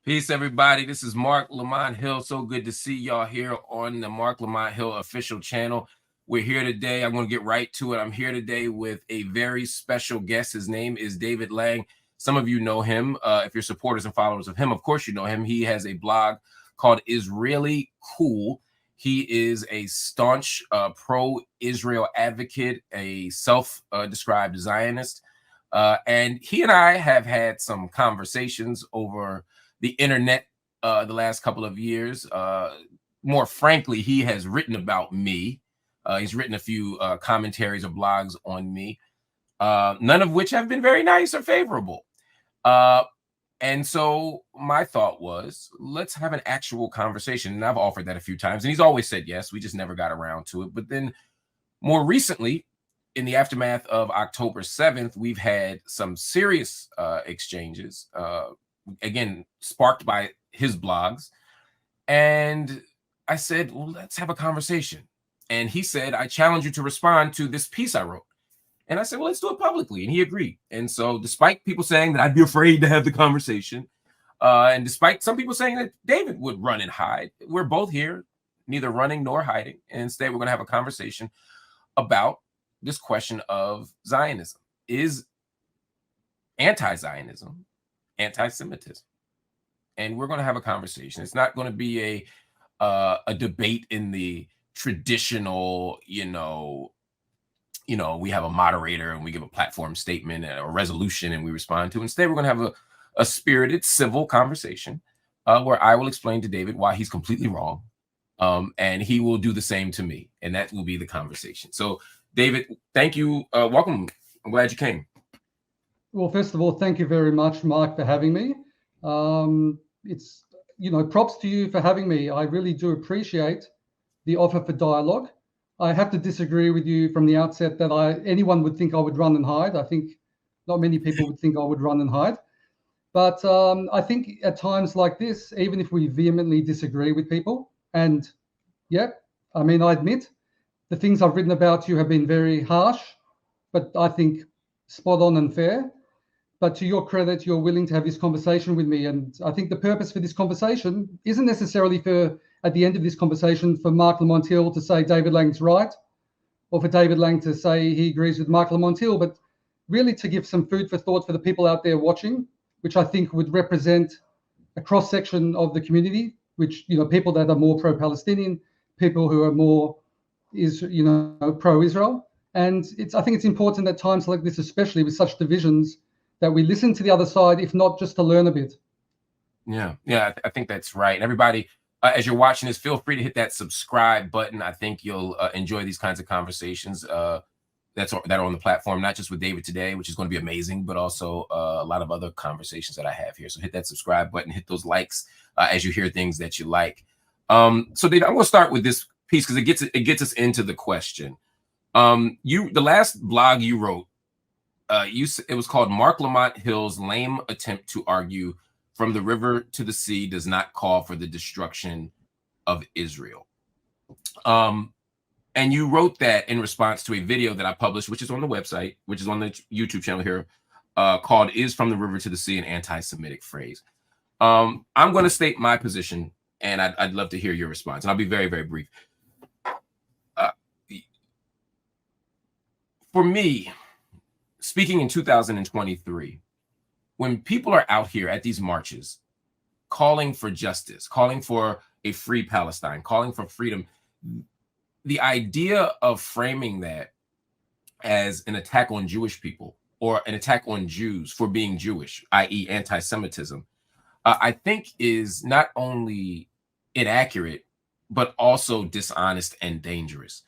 Peace, everybody. This is Marc Lamont Hill. So good to see y'all here on the Marc Lamont Hill official channel. We're here today. I'm going to get right to it. I'm here today with a very special guest. His name is David Lang. Some of you know him. If you're supporters and followers of him, of course you know him. He has a blog called Israeli Cool. He is a staunch pro-Israel advocate, a self-described Zionist. And he and I have had some conversations over the internet the last couple of years. More frankly, he has written about me. He's written a few commentaries or blogs on me, none of which have been very nice or favorable. And so my thought was, let's have an actual conversation. And I've offered that a few times, and he's always said yes. We just never got around to it. But then more recently, in the aftermath of October 7th, we've had some serious exchanges, again, sparked by his blogs. And I said, well, let's have a conversation. And he said, I challenge you to respond to this piece I wrote. And I said, well, let's do it publicly. And he agreed. And so despite people saying that I'd be afraid to have the conversation, and despite some people saying that David would run and hide, we're both here, neither running nor hiding. And instead, we're going to have a conversation about this question of Zionism. Is anti-Zionism anti-Semitism? And we're going to have a conversation. It's not going to be a debate in the traditional, we have a moderator and we give a platform statement and a resolution and we respond to. Instead, we're going to have a spirited, civil conversation where I will explain to David why he's completely wrong. And he will do the same to me. And that will be the conversation. So, David, thank you. Welcome. I'm glad you came. Well, first of all, thank you very much, Marc, for having me. It's, props to you for having me. I really do appreciate the offer for dialogue. I have to disagree with you from the outset that anyone would think I would run and hide. I think not many people would think I would run and hide. But I think at times like this, even if we vehemently disagree with people, and I admit the things I've written about you have been very harsh, but I think spot on and fair. But to your credit, you're willing to have this conversation with me. And I think the purpose for this conversation isn't necessarily at the end of this conversation, for Marc Lamont Hill to say David Lang's right, or for David Lang to say he agrees with Marc Lamont Hill, but really to give some food for thought for the people out there watching, which I think would represent a cross-section of the community, which, people that are more pro-Palestinian, people who are more pro-Israel. And I think it's important at times like this, especially with such divisions, that we listen to the other side, if not just to learn a bit. Yeah, I think that's right. And everybody, as you're watching this, feel free to hit that subscribe button. I think you'll enjoy these kinds of conversations that are on the platform, not just with David today, which is going to be amazing, but also a lot of other conversations that I have here. So hit that subscribe button, hit those likes as you hear things that you like. So David, I'm going to start with this piece because it gets us into the question. The last blog you wrote, it was called Marc Lamont Hill's Lame Attempt to Argue From the River to the Sea Does Not Call for the Destruction of Israel. And you wrote that in response to a video that I published, which is on the website, which is on the YouTube channel here, called Is From the River to the Sea an Anti-Semitic Phrase? I'm going to state my position, and I'd love to hear your response. And I'll be very, very brief. For me, speaking in 2023, when people are out here at these marches calling for justice, calling for a free Palestine, calling for freedom, the idea of framing that as an attack on Jewish people or an attack on Jews for being Jewish, i.e. anti-Semitism, I think is not only inaccurate, but also dishonest and dangerous.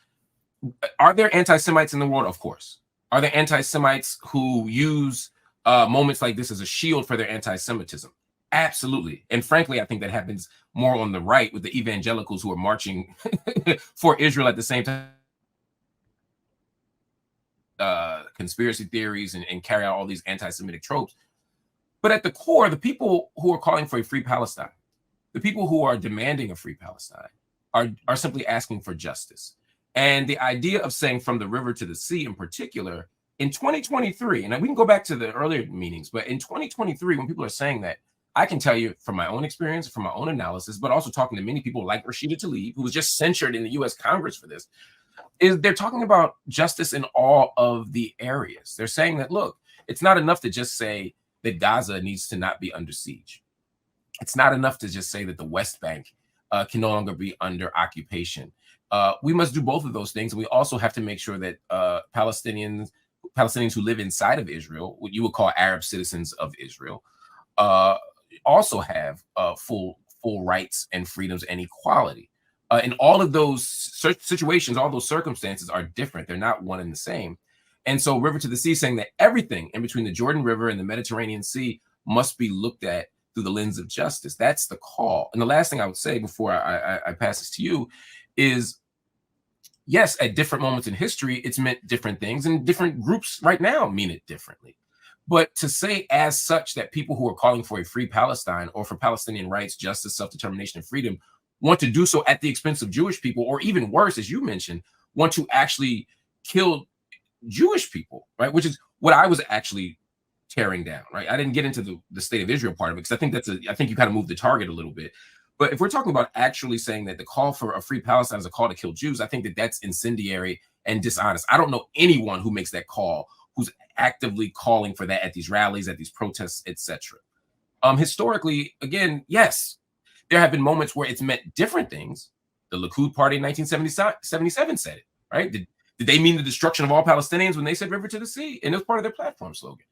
Are there anti-Semites in the world? Of course. Are there anti-Semites who use moments like this as a shield for their anti-Semitism? Absolutely. And frankly, I think that happens more on the right with the evangelicals who are marching for Israel at the same time. Conspiracy theories and carry out all these anti-Semitic tropes. But at the core, the people who are calling for a free Palestine, the people who are demanding a free Palestine are simply asking for justice. And the idea of saying from the river to the sea in particular, in 2023, and we can go back to the earlier meetings, but in 2023, when people are saying that, I can tell you from my own experience, from my own analysis, but also talking to many people like Rashida Tlaib, who was just censured in the US Congress for this, is they're talking about justice in all of the areas. They're saying that, look, it's not enough to just say that Gaza needs to not be under siege. It's not enough to just say that the West Bank can no longer be under occupation. We must do both of those things. And we also have to make sure that Palestinians who live inside of Israel, what you would call Arab citizens of Israel, also have full rights and freedoms and equality. And all of those situations, all those circumstances are different. They're not one and the same. And so River to the Sea saying that everything in between the Jordan River and the Mediterranean Sea must be looked at through the lens of justice. That's the call. And the last thing I would say before I pass this to you is, yes, at different moments in history, it's meant different things, and different groups right now mean it differently. But to say as such that people who are calling for a free Palestine or for Palestinian rights, justice, self-determination, and freedom want to do so at the expense of Jewish people, or even worse, as you mentioned, want to actually kill Jewish people, right? Which is what I was actually tearing down, right? I didn't get into the state of Israel part of it because I think you kind of moved the target a little bit. But if we're talking about actually saying that the call for a free Palestine is a call to kill Jews, I think that that's incendiary and dishonest. I don't know anyone who makes that call who's actively calling for that at these rallies, at these protests, etc. Historically, again, yes, there have been moments where it's meant different things. The Likud party in 1977 said it, right? Did they mean the destruction of all Palestinians when they said River to the Sea? And it was part of their platform slogan.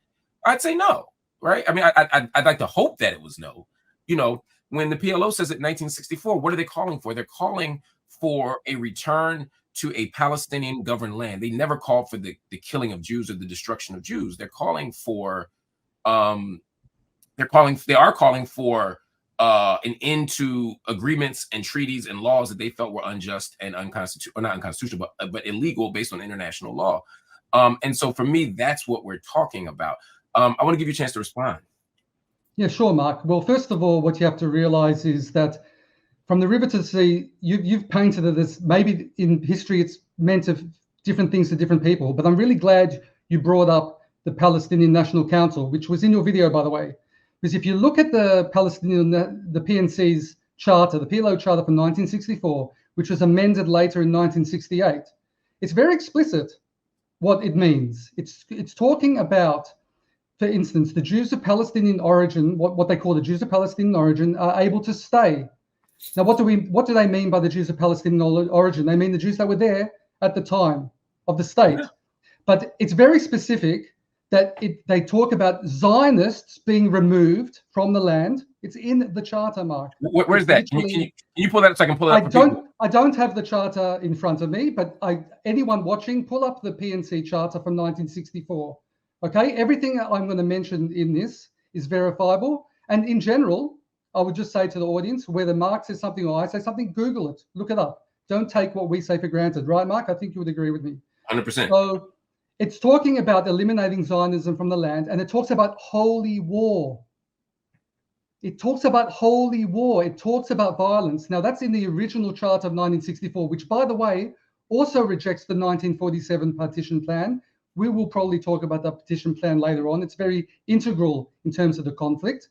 I'd say no, right? I mean, I'd like to hope that it was no. You know, when the PLO says it in 1964, what are they calling for? They're calling for a return to a Palestinian governed land. They never called for the killing of Jews or the destruction of Jews. They're calling for an end to agreements and treaties and laws that they felt were unjust and unconstitutional, or not unconstitutional, but illegal based on international law. And so for me, that's what we're talking about. I want to give you a chance to respond. Yeah, sure, Mark. Well, first of all, what you have to realize is that from the River to the Sea, you've painted it as maybe in history it's meant of different things to different people. But I'm really glad you brought up the Palestinian National Council, which was in your video, by the way. Because if you look at the PNC's charter, the PLO charter from 1964, which was amended later in 1968, it's very explicit what it means. It's talking about, for instance, the Jews of Palestinian origin, what they call the Jews of Palestinian origin, are able to stay. Now, what do they mean by the Jews of Palestinian origin? They mean the Jews that were there at the time of the state. Yeah. But it's very specific that they talk about Zionists being removed from the land. It's in the charter, Mark. Where's that? Can you pull that so I can pull it up? I don't have the charter in front of me, but anyone watching, pull up the PNC charter from 1964. Okay, everything I'm going to mention in this is verifiable. And in general, I would just say to the audience, whether Mark says something or I say something, Google it, look it up. Don't take what we say for granted, right, Mark? I think you would agree with me. 100%. So it's talking about eliminating Zionism from the land, and it talks about holy war. It talks about holy war. It talks about violence. Now, that's in the original charter of 1964, which, by the way, also rejects the 1947 partition plan. We will probably talk about the partition plan later on. It's very integral in terms of the conflict.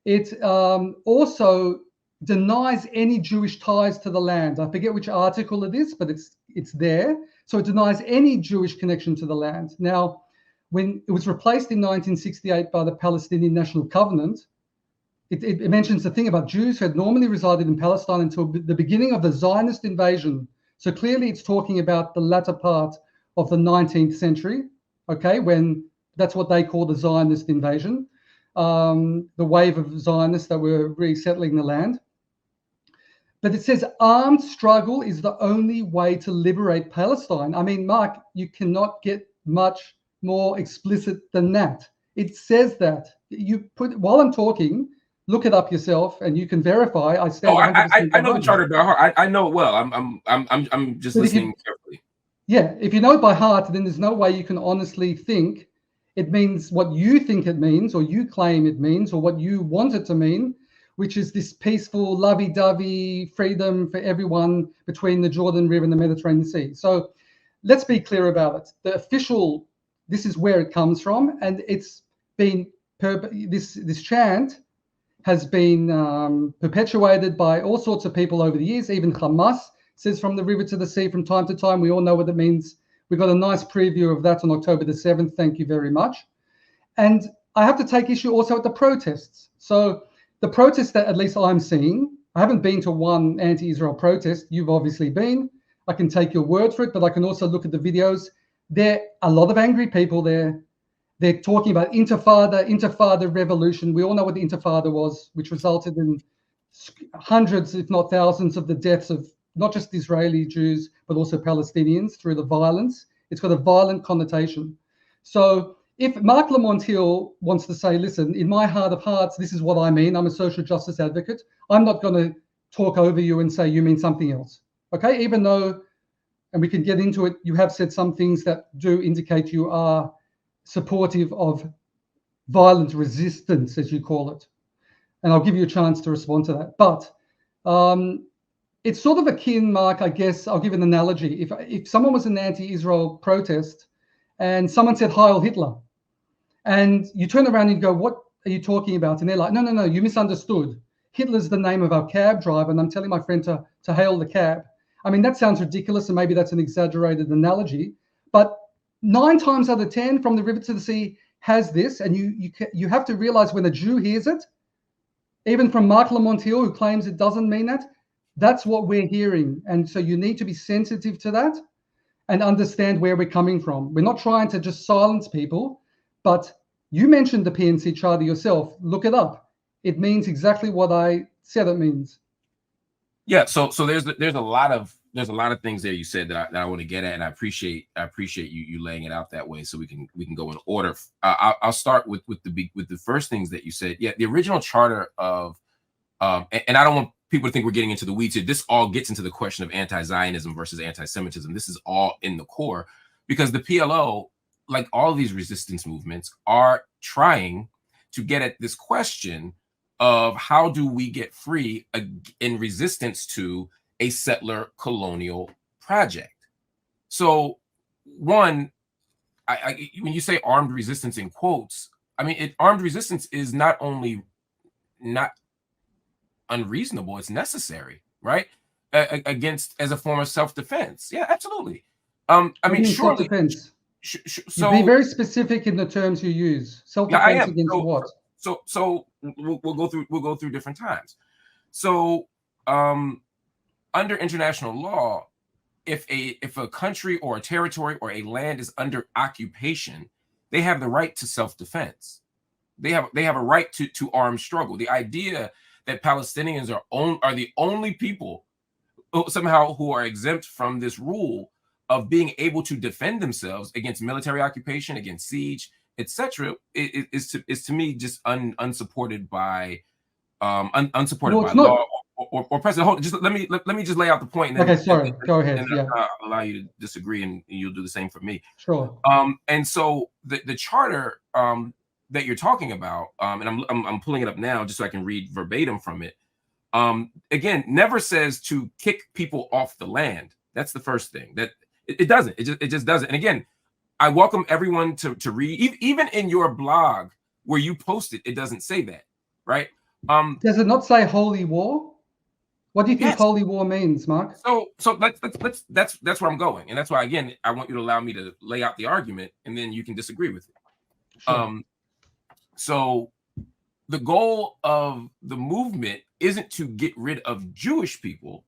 It also denies any Jewish ties to the land. I forget which article it is, but it's there. So it denies any Jewish connection to the land. Now, when it was replaced in 1968 by the Palestinian National Covenant, it mentions the thing about Jews who had normally resided in Palestine until the beginning of the Zionist invasion. So clearly it's talking about the latter part of the 19th century, okay, when that's what they call the Zionist invasion, the wave of Zionists that were resettling the land. But it says armed struggle is the only way to liberate Palestine. I mean, Mark, you cannot get much more explicit than that. It says that. While I'm talking, look it up yourself, and you can verify. I know the charter by heart. I know it well. I'm just listening carefully. Yeah, if you know it by heart, then there's no way you can honestly think it means what you think it means, or you claim it means, or what you want it to mean, which is this peaceful, lovey-dovey freedom for everyone between the Jordan River and the Mediterranean Sea. So let's be clear about it. The official, this is where it comes from, and it's been this chant has been perpetuated by all sorts of people over the years. Even Hamas says from the river to the sea from time to time. We all know what it means. We got a nice preview of that on October the 7th. Thank you very much. And I have to take issue also at the protests. So the protests that at least I'm seeing, I haven't been to one anti-Israel protest. You've obviously been. I can take your word for it, but I can also look at the videos. There are a lot of angry people there. They're talking about intifada revolution. We all know what the intifada was, which resulted in hundreds, if not thousands, of the deaths of not just Israeli Jews, but also Palestinians through the violence. It's got a violent connotation. So if Marc Lamont Hill wants to say, listen, in my heart of hearts, this is what I mean. I'm a social justice advocate. I'm not going to talk over you and say you mean something else. Okay, even though, and we can get into it, you have said some things that do indicate you are supportive of violent resistance, as you call it. And I'll give you a chance to respond to that. But it's sort of akin, Mark, I guess, I'll give an analogy. If someone was in an anti-Israel protest and someone said Heil Hitler, and you turn around and go, what are you talking about? And they're like, no, you misunderstood. Hitler's the name of our cab driver, and I'm telling my friend to hail the cab. I mean, that sounds ridiculous, and maybe that's an exaggerated analogy, but 9 times out of 10 from the river to the sea has this, and you have to realize when a Jew hears it, even from Marc Lamont Hill, who claims it doesn't mean that, that's what we're hearing. And so you need to be sensitive to that and understand where we're coming from. We're not trying to just silence people, but you mentioned the PNC Charter yourself. Look it up. It means exactly what I said it means. Yeah, so there's a lot of things there you said that I want to get at, and I appreciate you laying it out that way so we can go in order. I'll start with the first things that you said. Yeah, the original charter of and I don't want people to think we're getting into the weeds here. This all gets into the question of anti-Zionism versus anti-Semitism. This is all in the core because the PLO, like all of these resistance movements, are trying to get at this question of how do we get free in resistance to a settler colonial project. So one, when you say armed resistance in quotes, I mean, armed resistance is not only not unreasonable, it's necessary, right? Against, as a form of self-defense. Yeah, absolutely. I mean, surely. Self-defense. So be very specific in the terms you use. Self-defense against what? So we'll go through different times. So under international law, if a country or a territory or a land is under occupation, they have the right to self-defense. They have a right to armed struggle. The idea that Palestinians are the only people somehow who are exempt from this rule of being able to defend themselves against military occupation, against siege, etc., is to me just unsupported by unsupported by law or precedent. Just let me just lay out the point. And then, okay, sorry, go ahead. And I'll allow you to disagree, and you'll do the same for me. Sure. And so the charter that you're talking about, and I'm pulling it up now just so I can read verbatim from it. Again, never says to kick people off the land. That's the first thing. That it doesn't. It just doesn't. And again, I welcome everyone to read. Even in your blog where you post it, it doesn't say that, right? Does it not say holy war? What do you think holy war means, Mark? So that's where I'm going, and that's why, again, I want you to allow me to lay out the argument, and then you can disagree with it. Sure. So the goal of the movement isn't to get rid of Jewish people.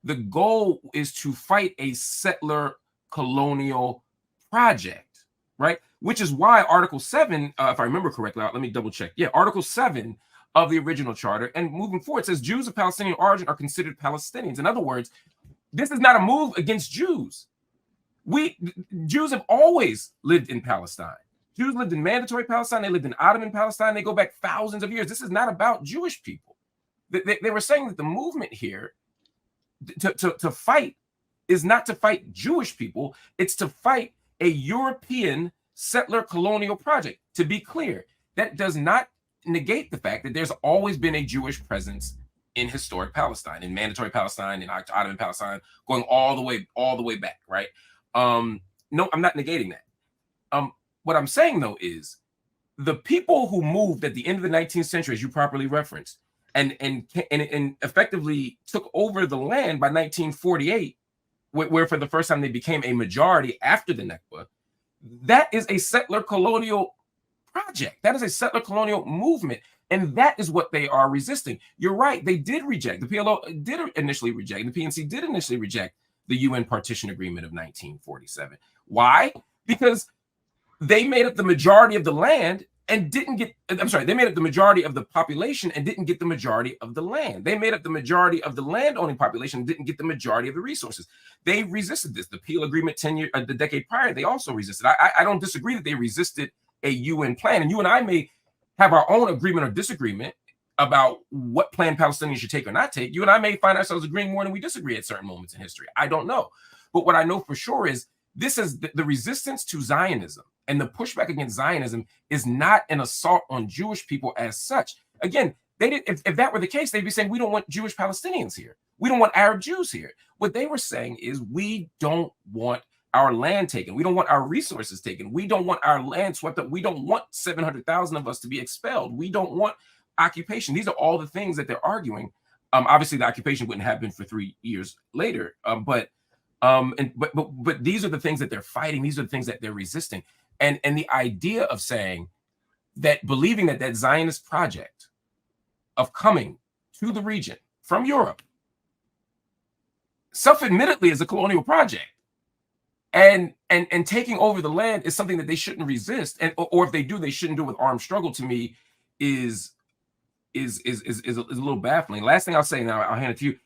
The goal is to fight a settler colonial project, right? Which is why Article 7, if I remember correctly, let me double check. Yeah, Article 7 of the original charter, and moving forward, says Jews of Palestinian origin are considered Palestinians. In other words, this is not a move against Jews. Jews have always lived in Palestine. Jews lived in mandatory Palestine. They lived in Ottoman Palestine. They go back thousands of years. This is not about Jewish people. They were saying that the movement here to fight is not to fight Jewish people. It's to fight a European settler colonial project. To be clear, that does not negate the fact that there's always been a Jewish presence in historic Palestine, in mandatory Palestine, in Ottoman Palestine, going all the way back, right? No, I'm not negating that. What I'm saying, though, is the people who moved at the end of the 19th century, as you properly referenced, and effectively took over the land by 1948, where for the first time they became a majority after the Nakba, that is a settler colonial project. That is a settler colonial movement. And that is what they are resisting. You're right. They did reject. The PLO did initially reject. The PNC did initially reject the UN Partition Agreement of 1947. Why? Because they made up the majority of the land and didn't get, I'm sorry, they made up the majority of the population and didn't get the majority of the land. They made up the majority of the land-owning population and didn't get the majority of the resources. They resisted this. The Peel Agreement 10 years, the decade prior, they also resisted. I don't disagree that they resisted a UN plan. And you and I may have our own agreement or disagreement about what plan Palestinians should take or not take. You and I may find ourselves agreeing more than we disagree at certain moments in history. I don't know. But what I know for sure is this is the resistance to Zionism and the pushback against Zionism is not an assault on Jewish people as such. Again, they did, if that were the case, they'd be saying, we don't want Jewish Palestinians here. We don't want Arab Jews here. What they were saying is, we don't want our land taken. We don't want our resources taken. We don't want our land swept up. We don't want 700,000 of us to be expelled. We don't want occupation. These are all the things that they're arguing. Obviously, the occupation wouldn't happen for 3 years later. But these are the things that they're fighting. These are the things that they're resisting. And the idea of saying that, believing that that Zionist project of coming to the region from Europe, self-admittedly, is a colonial project. And taking over the land is something that they shouldn't resist, or if they do, they shouldn't do it with armed struggle. To me, is a little baffling. Last thing I'll say, now I'll hand it to you.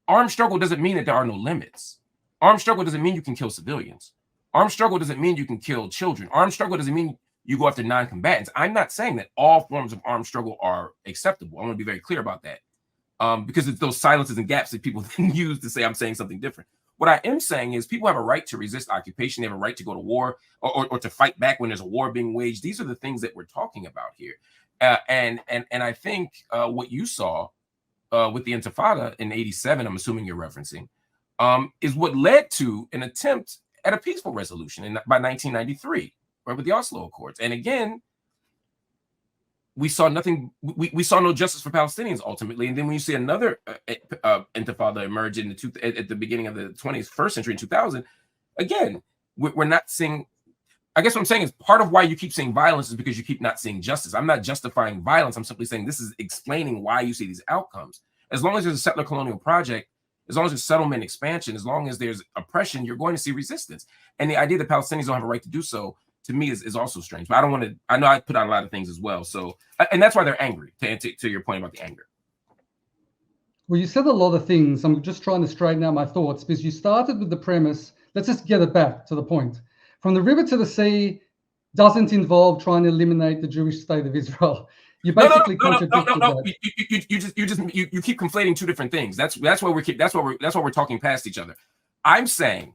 Armed struggle doesn't mean that there are no limits. Armed struggle doesn't mean you can kill civilians. Armed struggle doesn't mean you can kill children. Armed struggle doesn't mean you go after non-combatants. I'm not saying that all forms of armed struggle are acceptable. I want to be very clear about that, because it's those silences and gaps that people then use to say I'm saying something different. What I am saying is, people have a right to resist occupation. They have a right to go to war or to fight back when there's a war being waged. These are the things that we're talking about here. And I think what you saw with the Intifada in '87, I'm assuming you're referencing, is what led to an attempt at a peaceful resolution by 1993, right, with the Oslo Accords. And again, we saw nothing. We saw no justice for Palestinians ultimately. And then when you see another Intifada emerge at the beginning of the 21st century in 2000, again, we're not seeing. I guess what I'm saying is, part of why you keep seeing violence is because you keep not seeing justice. I'm not justifying violence. I'm simply saying this is explaining why you see these outcomes. As long as there's a settler colonial project, as long as there's settlement expansion, as long as there's oppression, you're going to see resistance. And the idea that Palestinians don't have a right to do so, to me, is also strange. But I don't want to. I know I put out a lot of things as well. So, and that's why they're angry. To your point about the anger. Well, you said a lot of things. I'm just trying to straighten out my thoughts, because you started with the premise. Let's just get it back to the point. From the river to the sea doesn't involve trying to eliminate the Jewish state of Israel. You basically contradicted that. You keep conflating two different things. That's why we're talking past each other. I'm saying,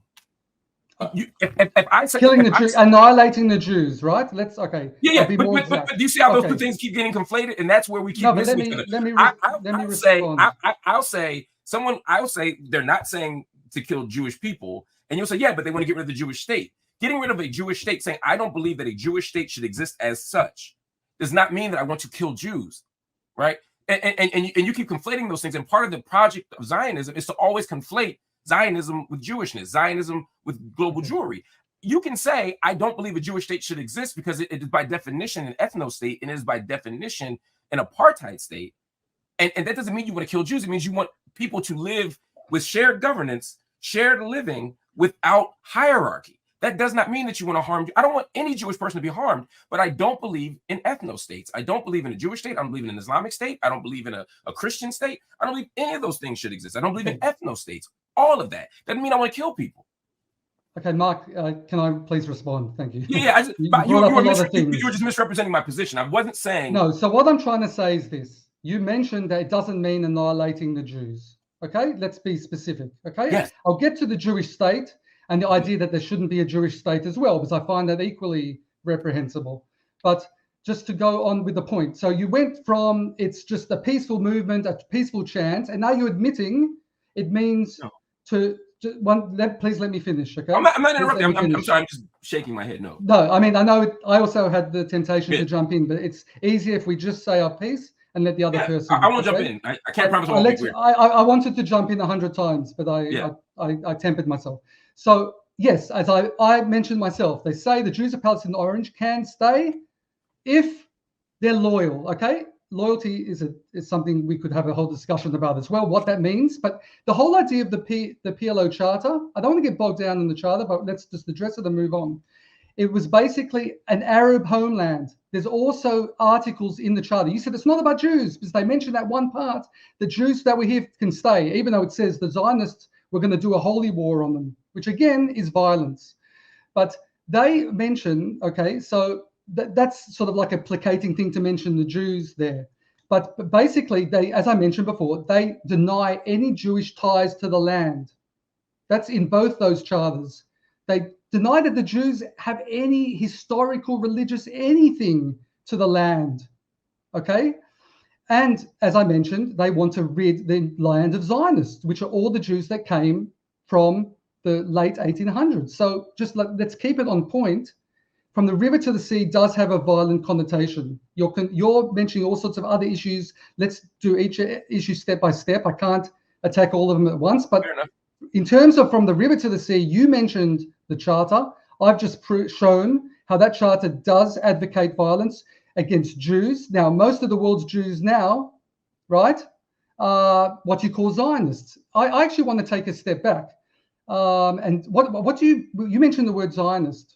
if I say killing the Jews, annihilating the Jews, right? Let's But do you see how those two things keep getting conflated, and that's where we keep missing each other. Let me respond. I'll say they're not saying to kill Jewish people, and you'll say, yeah, but they want to get rid of the Jewish state. Getting rid of a Jewish state, saying I don't believe that a Jewish state should exist as such, does not mean that I want to kill Jews, right? And you keep conflating those things. And part of the project of Zionism is to always conflate Zionism with Jewishness, Zionism with global Jewry. You can say, I don't believe a Jewish state should exist because it is by definition an ethno-state, and it is by definition an apartheid state. And that doesn't mean you want to kill Jews. It means you want people to live with shared governance, shared living without hierarchy. That does not mean that you want to harm. I don't want any Jewish person to be harmed, but I don't believe in ethno-states. I don't believe in a Jewish state. I don't believe in an Islamic state. I don't believe in a Christian state. I don't believe any of those things should exist. I don't believe in ethno-states. All of that doesn't mean I want to kill people. Okay, Marc, can I please respond? Thank you. Yeah, you were just misrepresenting my position. I wasn't saying. No, so what I'm trying to say is this. You mentioned that it doesn't mean annihilating the Jews. Okay, let's be specific. Okay, yes. I'll get to the Jewish state and the idea that there shouldn't be a Jewish state as well, because I find that equally reprehensible. But just to go on with the point. So you went from it's just a peaceful movement, a peaceful chant, and now you're admitting it means to please let me finish, okay? I'm not interrupting. I'm sorry. I'm just shaking my head. No. No, I mean, I know I also had the temptation Yeah. to jump in, but it's easier if we just say our piece and let the other person. I won't jump in. I can't promise I won't be weird. I wanted to jump in 100 times, but I tempered myself. So yes, as I mentioned myself, they say the Jews of Palestine Orange can stay if they're loyal. Okay, loyalty is something we could have a whole discussion about as well, what that means. But the whole idea of the PLO Charter, I don't want to get bogged down in the Charter, but let's just address it and move on. It was basically an Arab homeland. There's also articles in the Charter. You said it's not about Jews, because they mentioned that one part, the Jews that were here can stay, even though it says the Zionists were going to do a holy war on them, which again is violence. But they mention, okay, so that's sort of like a placating thing to mention the Jews there. But basically, they, as I mentioned before, they deny any Jewish ties to the land. That's in both those charters. They deny that the Jews have any historical, religious, anything to the land. Okay? And as I mentioned, they want to rid the land of Zionists, which are all the Jews that came from the late 1800s. So just let's keep it on point. From the river to the sea does have a violent connotation. You're mentioning all sorts of other issues. Let's do each issue step by step. I can't attack all of them at once, but in terms of from the river to the sea, you mentioned the Charter. I've just shown how that Charter does advocate violence against Jews. Now, most of the world's Jews now, right, are what you call Zionists. I actually want to take a step back. And what do you mentioned the word Zionist.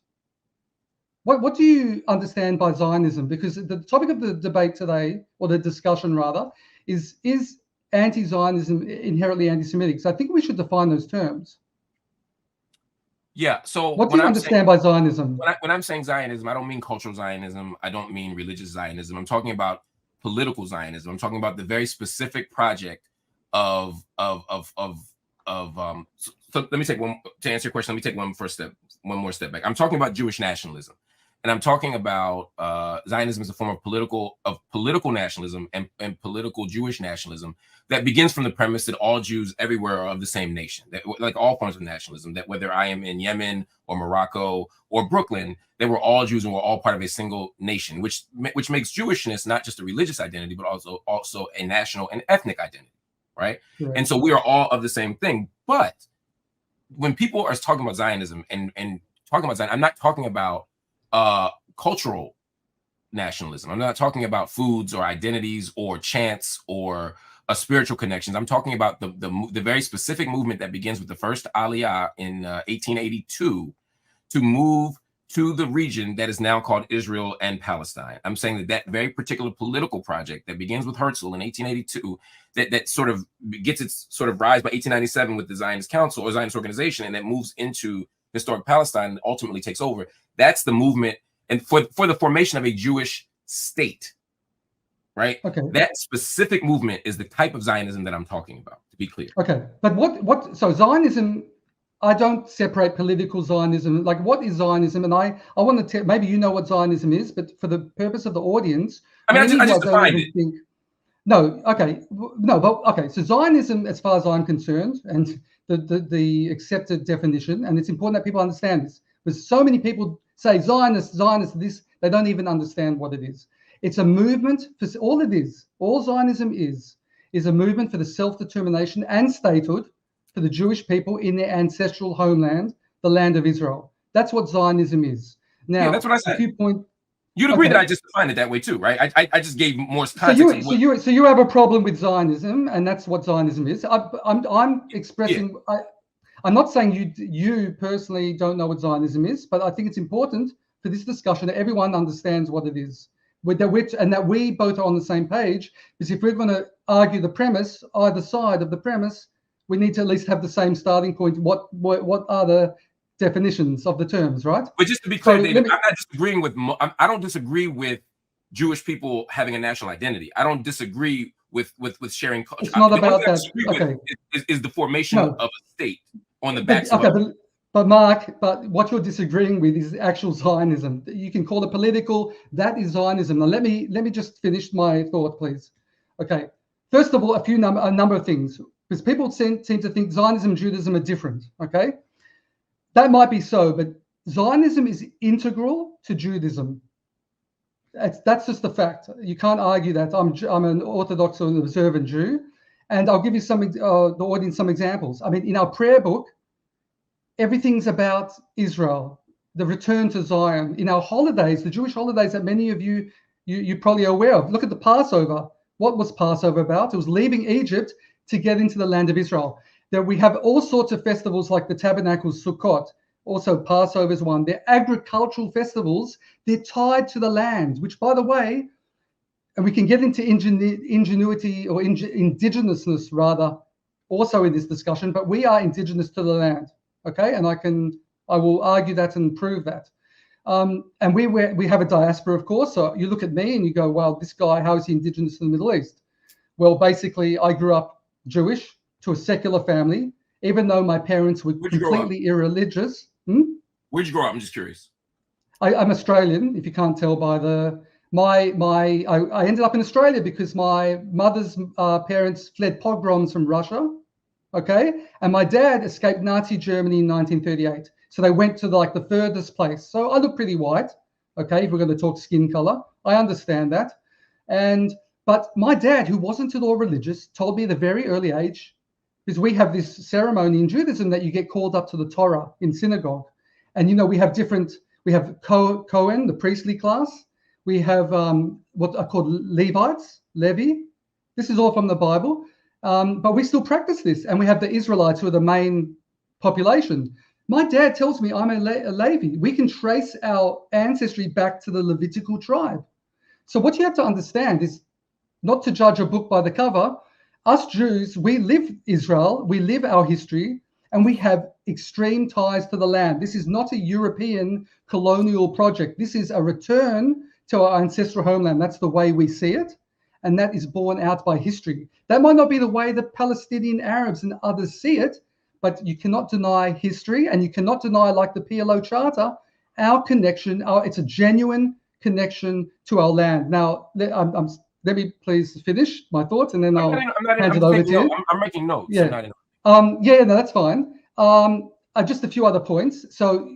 What do you understand by Zionism? Because the topic of the debate today, or the discussion rather, is anti-Zionism inherently anti-Semitic? So I think we should define those terms. Yeah. So what do you understand by Zionism? When I'm saying Zionism, I don't mean cultural Zionism. I don't mean religious Zionism. I'm talking about political Zionism. I'm talking about the very specific project of so let me take one to answer your question. Let me take one more step back. I'm talking about Jewish nationalism, and I'm talking about Zionism as a form of political nationalism and political Jewish nationalism that begins from the premise that all Jews everywhere are of the same nation. That, like all forms of nationalism, that whether I am in Yemen or Morocco or Brooklyn, they were all Jews and we're all part of a single nation, which makes Jewishness not just a religious identity, but also a national and ethnic identity, right? Right. And so we are all of the same thing. But when people are talking about Zionism and talking about Zion, I'm not talking about cultural nationalism. I'm not talking about foods or identities or chants or spiritual connections. I'm talking about the very specific movement that begins with the first Aliyah in 1882 to move to the region that is now called Israel and Palestine. I'm saying that very particular political project that begins with Herzl in 1882, that sort of gets its sort of rise by 1897 with the Zionist Council or Zionist Organization, and that moves into historic Palestine and ultimately takes over. That's the movement, and for the formation of a Jewish state, right? Okay. That specific movement is the type of Zionism that I'm talking about, to be clear. Okay, but so Zionism, I don't separate political Zionism. Like, what is Zionism? And I want to maybe you know what Zionism is, but for the purpose of the audience, I mean, I just defined it. No, okay, no, but okay. So Zionism, as far as I'm concerned, and the accepted definition, and it's important that people understand this, because so many people say Zionist, this, they don't even understand what it is. It's a movement for all it is. All Zionism is a movement for the self-determination and statehood for the Jewish people in their ancestral homeland, the land of Israel. That's what Zionism is. Now, yeah, that's what I said. You'd agree that I just defined it that way too, right? I just gave more context. So you have a problem with Zionism, and that's what Zionism is. I'm expressing. Yeah. I'm not saying you personally don't know what Zionism is, but I think it's important for this discussion that everyone understands what it is, and that we both are on the same page. Because if we're going to argue the premise, either side of the premise, we need to at least have the same starting point. What are the definitions of the terms, right? But just to be clear, David, I'm not disagreeing with. I don't disagree with Jewish people having a national identity. I don't disagree with sharing culture. It's not about that. Okay, is the formation of a state on the backs of. Okay, but Mark, what you're disagreeing with is actual Zionism. You can call it political. That is Zionism. Now let me just finish my thought, please. Okay. First of all, a number of things. because people seem to think Zionism and Judaism are different. Okay, that might be so, but Zionism is integral to Judaism. That's just the fact. You can't argue that. I'm an Orthodox or an observant Jew, and I'll give you the audience some examples. I mean, in our prayer book, everything's about Israel, the return to Zion. In our holidays, the Jewish holidays that many of you probably are aware of. Look at the Passover. What was Passover about? It was leaving Egypt to get into the land of Israel. There we have all sorts of festivals like the Tabernacles, Sukkot. Also, Passover is one. They're agricultural festivals. They're tied to the land, which, by the way, and we can get into ingenuity or indigenousness rather, also in this discussion. But we are indigenous to the land, okay? And I will argue that and prove that. And we have a diaspora, of course. So you look at me and you go, well, this guy, how is he indigenous to the Middle East? Well, basically, I grew up Jewish to a secular family, even though my parents were completely irreligious. Where'd you grow up? I'm just curious. I'm Australian, if you can't tell by I ended up in Australia because my mother's parents fled pogroms from Russia, okay? And my dad escaped Nazi Germany in 1938. So they went to the furthest place. So I look pretty white, okay, if we're going to talk skin color. I understand that. But my dad, who wasn't at all religious, told me at a very early age, because we have this ceremony in Judaism that you get called up to the Torah in synagogue. And, we have Cohen, the priestly class. We have what are called Levites, Levi. This is all from the Bible. But we still practice this. And we have the Israelites, who are the main population. My dad tells me I'm a Levi. We can trace our ancestry back to the Levitical tribe. So what you have to understand is not to judge a book by the cover. Us Jews, we live Israel, we live our history, and we have extreme ties to the land. This is not a European colonial project. This is a return to our ancestral homeland. That's the way we see it, and that is borne out by history. That might not be the way the Palestinian Arabs and others see it, but you cannot deny history, and you cannot deny, like the PLO Charter, our connection. It's a genuine connection to our land. Now, let me please finish my thoughts, and then I'll hand it over to you. I'm making notes. Yeah. No, that's fine. Just a few other points. So,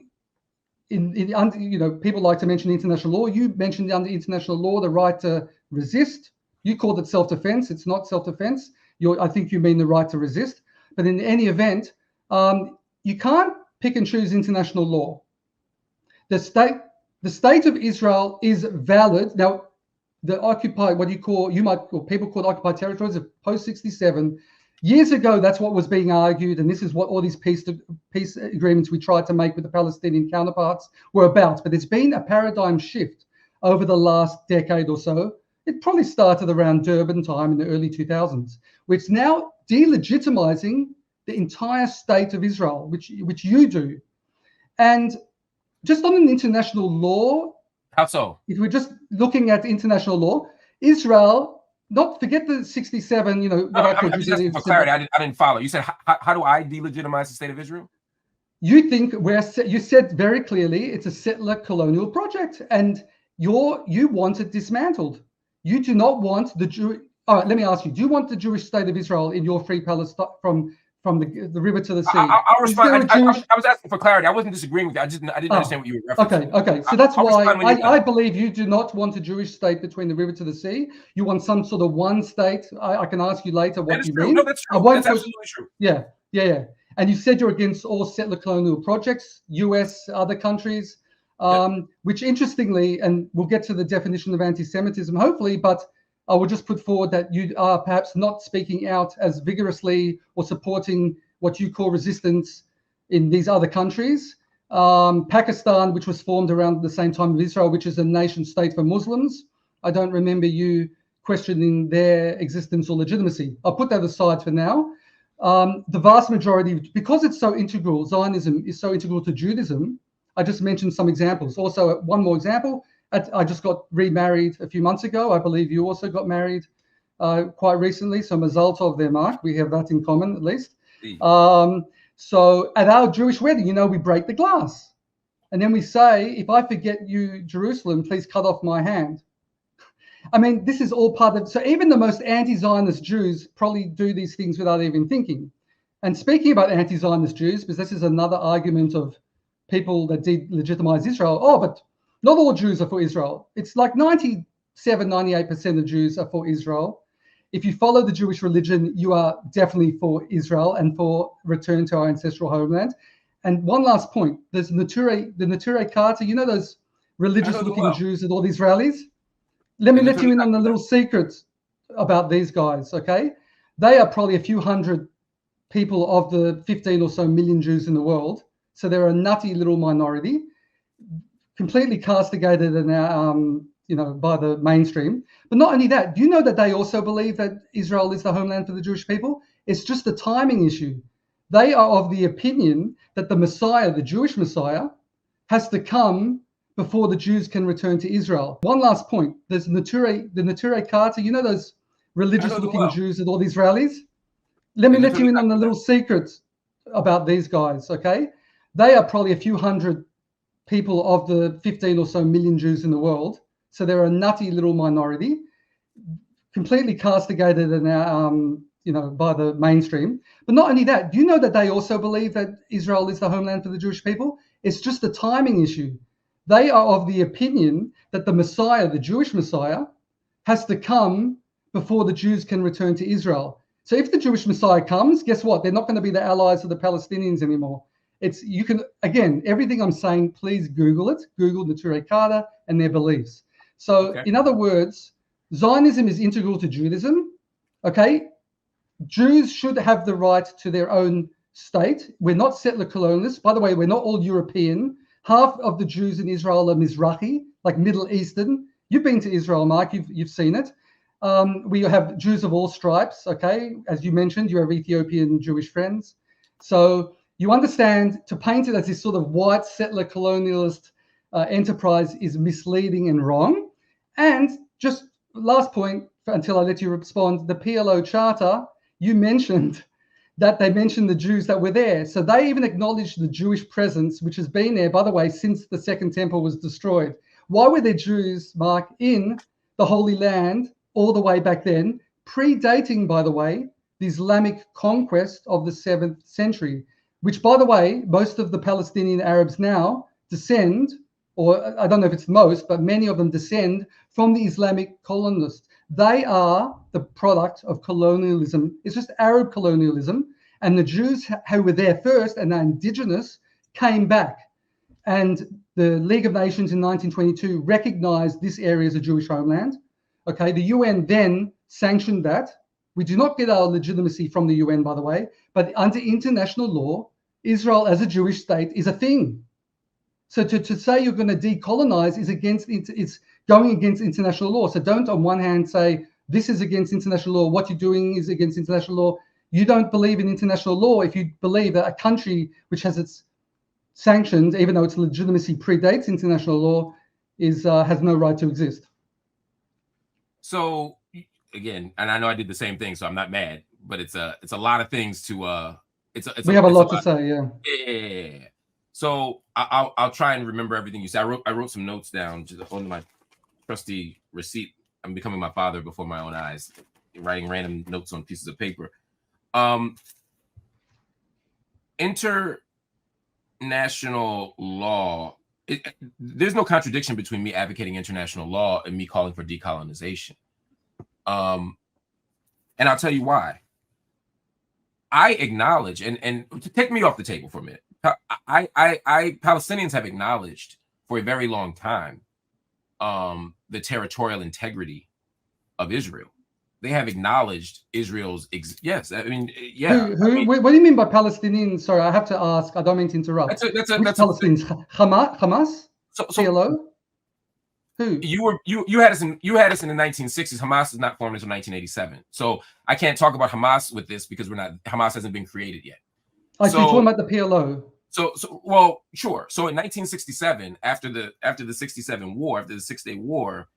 people like to mention international law. You mentioned under international law the right to resist. You called it self-defense. It's not self-defense. I think you mean the right to resist. But in any event, you can't pick and choose international law. The state of Israel is valid. Now, the occupied, people call occupied territories of post-67. Years ago, that's what was being argued, and this is what all these peace agreements we tried to make with the Palestinian counterparts were about. But there's been a paradigm shift over the last decade or so. It probably started around Durban time in the early 2000s, which now delegitimizing the entire state of Israel, which you do. And just on an international law, how so? If we're just looking at international law, Israel, forget the 67, I'm just asking for clarity. I didn't follow. You said, how do I delegitimize the state of Israel? You think you said very clearly it's a settler colonial project, and you want it dismantled. You do not want the Jew. All right, let me ask you: do you want the Jewish state of Israel in your free Palestine from the river to the sea? I'll respond. I was asking for clarity. I wasn't disagreeing with you. I didn't understand what you were referencing. Okay. So that's why I believe you do not want a Jewish state between the river to the sea. You want some sort of one state. I can ask you later what you mean. No, that's true. That's absolutely true. Yeah. And you said you're against all settler colonial projects, US, other countries, which interestingly, and we'll get to the definition of anti-Semitism hopefully, but I will just put forward that you are perhaps not speaking out as vigorously or supporting what you call resistance in these other countries. Pakistan, which was formed around the same time as Israel, which is a nation state for Muslims. I don't remember you questioning their existence or legitimacy. I'll put that aside for now. The vast majority, because it's so integral, Zionism is so integral to Judaism. I just mentioned some examples. Also, one more example. I just got remarried a few months ago. I believe you also got married quite recently. So Mazal Tov there, Marc. We have that in common, at least. So at our Jewish wedding, we break the glass. And then we say, if I forget you, Jerusalem, please cut off my hand. I mean, this is all part of, so even the most anti-Zionist Jews probably do these things without even thinking. And speaking about anti-Zionist Jews, because this is another argument of people that delegitimize Israel. Oh, but not all Jews are for Israel. It's like 97, 98% of Jews are for Israel. If you follow the Jewish religion, you are definitely for Israel and for return to our ancestral homeland. And one last point, there's the Neturei Karta, you know those religious-looking Jews at all these rallies? Let me let you in on a little secret about these guys, okay? They are probably a few hundred people of the 15 or so million Jews in the world. So they're a nutty little minority, completely castigated and by the mainstream. But not only that, do you know that they also believe that Israel is the homeland for the Jewish people? It's just a timing issue. They are of the opinion that the Messiah, the Jewish Messiah, has to come before the Jews can return to Israel. One last point, there's the Neturei Karta, you know those religious-looking Jews at all these rallies? Let me let you in on a little secret about these guys, okay? They are probably a few hundred people of the 15 or so million Jews in the world. So they're a nutty little minority, completely castigated and by the mainstream. But not only that, do you know that they also believe that Israel is the homeland for the Jewish people? It's just a timing issue. They are of the opinion that the Messiah, the Jewish Messiah, has to come before the Jews can return to Israel. So if the Jewish Messiah comes, guess what? They're not going to be the allies of the Palestinians anymore. You can, again, everything I'm saying, please Google it. Google Neturei Karta and their beliefs. So in other words, Zionism is integral to Judaism. Okay, Jews should have the right to their own state. We're not settler colonialists. By the way, we're not all European. Half of the Jews in Israel are Mizrahi, like Middle Eastern. You've been to Israel, Marc. You've seen it. We have Jews of all stripes. Okay, as you mentioned, you have Ethiopian Jewish friends. So you understand, to paint it as this sort of white settler colonialist enterprise is misleading and wrong. And just last point, until I let you respond, the PLO Charter, you mentioned that they mentioned the Jews that were there. So they even acknowledged the Jewish presence, which has been there, by the way, since the Second Temple was destroyed. Why were there Jews, Marc, in the Holy Land all the way back then, predating, by the way, the Islamic conquest of the 7th century, which, by the way, most of the Palestinian Arabs now descend, or I don't know if it's most, but many of them descend from the Islamic colonists. They are the product of colonialism. It's just Arab colonialism. And the Jews who were there first and are indigenous came back. And the League of Nations in 1922 recognized this area as a Jewish homeland. Okay, the UN then sanctioned that. We do not get our legitimacy from the UN, by the way, but under international law, Israel as a Jewish state is a thing. So to say you're going to decolonize is it's going against international law. So don't on one hand say this is against international law, what you're doing is against international law. You don't believe in international law if you believe that a country which has its sanctions, even though its legitimacy predates international law, has no right to exist. So again, and I know I did the same thing, so I'm not mad, but it's a lot of things to we have a lot to say, yeah. Yeah. So I'll try and remember everything you said. I wrote some notes down just on my trusty receipt. I'm becoming my father before my own eyes, writing random notes on pieces of paper. International law. There's no contradiction between me advocating international law and me calling for decolonization. And I'll tell you why. I acknowledge, and to take me off the table for a minute, Palestinians have acknowledged for a very long time the territorial integrity of Israel. They have acknowledged Israel's yes. I mean, yeah. What do you mean by Palestinians? Sorry, I have to ask. I don't mean to interrupt. Which Palestinians? Hamas? So PLO? Who? You had us in the 1960s. Hamas is not formed until 1987. So I can't talk about Hamas with this because Hamas hasn't been created yet. So you're talking about the PLO. So well, sure. So in 1967, after the 67 war, after the 6-day war,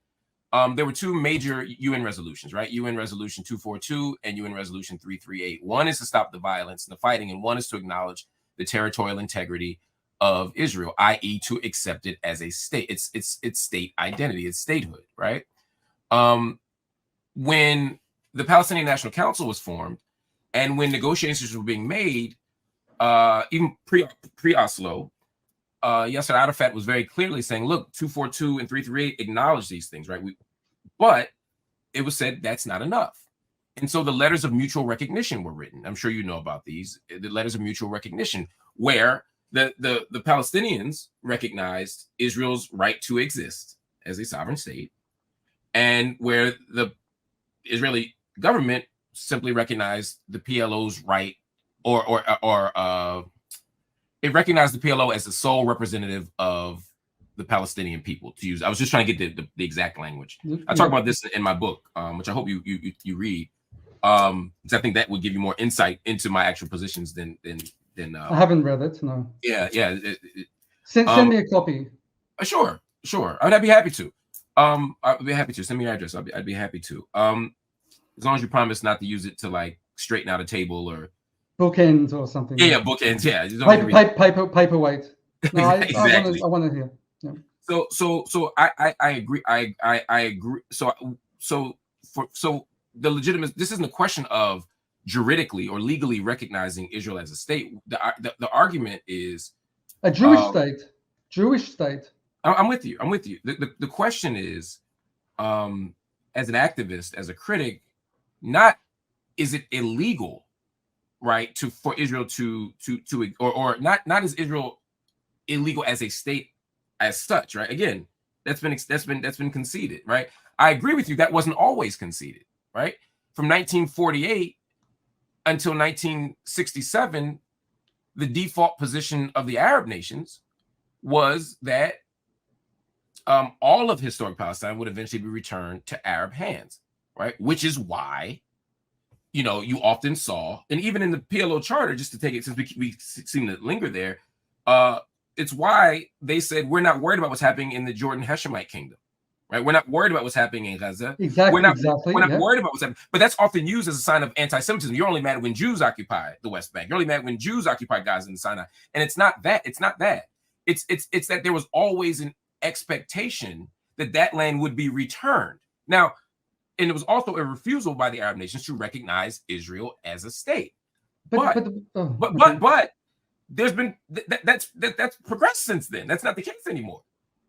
there were two major UN resolutions, right? UN Resolution 242 and UN Resolution 338. One is to stop the violence and the fighting, and one is to acknowledge the territorial integrity of Israel, i.e., to accept it as a state. It's state identity, it's statehood, right? When the Palestinian National Council was formed, and when negotiations were being made, even pre-Oslo, Yasser Arafat was very clearly saying, look, 242 and 338 acknowledge these things, right? But it was said that's not enough. And so the letters of mutual recognition were written. I'm sure you know about these, the letters of mutual recognition, where the Palestinians recognized Israel's right to exist as a sovereign state, and where the Israeli government simply recognized the PLO's right, or it recognized the PLO as the sole representative of the Palestinian people, to use. I was just trying to get the exact language. I talk about this in my book, which I hope you read, because I think that would give you more insight into my actual positions than I haven't read it. No. Yeah. Send me a copy. Sure. I'd be happy to. I'd be happy to. Send me your address. I'd be happy to. As long as you promise not to use it to like straighten out a table or bookends or something. Yeah, bookends. Yeah, paperweight. No, exactly. I want to hear. Yeah. So I agree. I agree. So the legitimate. This isn't a question of juridically or legally recognizing Israel as a state. The argument is a Jewish state. Jewish state. I'm with you. The question is, as an activist, as a critic, not is it illegal, right, for Israel to or not is Israel illegal as a state as such, right? Again, that's been conceded, right? I agree with you. That wasn't always conceded, right? From 1948 until 1967, the default position of the Arab nations was that all of historic Palestine would eventually be returned to Arab hands, right? Which is why, you often saw, and even in the PLO charter, just to take it, since we seem to linger there, it's why they said we're not worried about what's happening in the Jordan Hashemite kingdom, right? We're not worried about what's happening in Gaza. Exactly. We're not worried about what's happening. But that's often used as a sign of anti-Semitism. You're only mad when Jews occupy the West Bank. You're only mad when Jews occupy Gaza and Sinai. And it's not that. It's that there was always an expectation that land would be returned. Now, and it was also a refusal by the Arab nations to recognize Israel as a state. But there's been that's progressed since then. That's not the case anymore,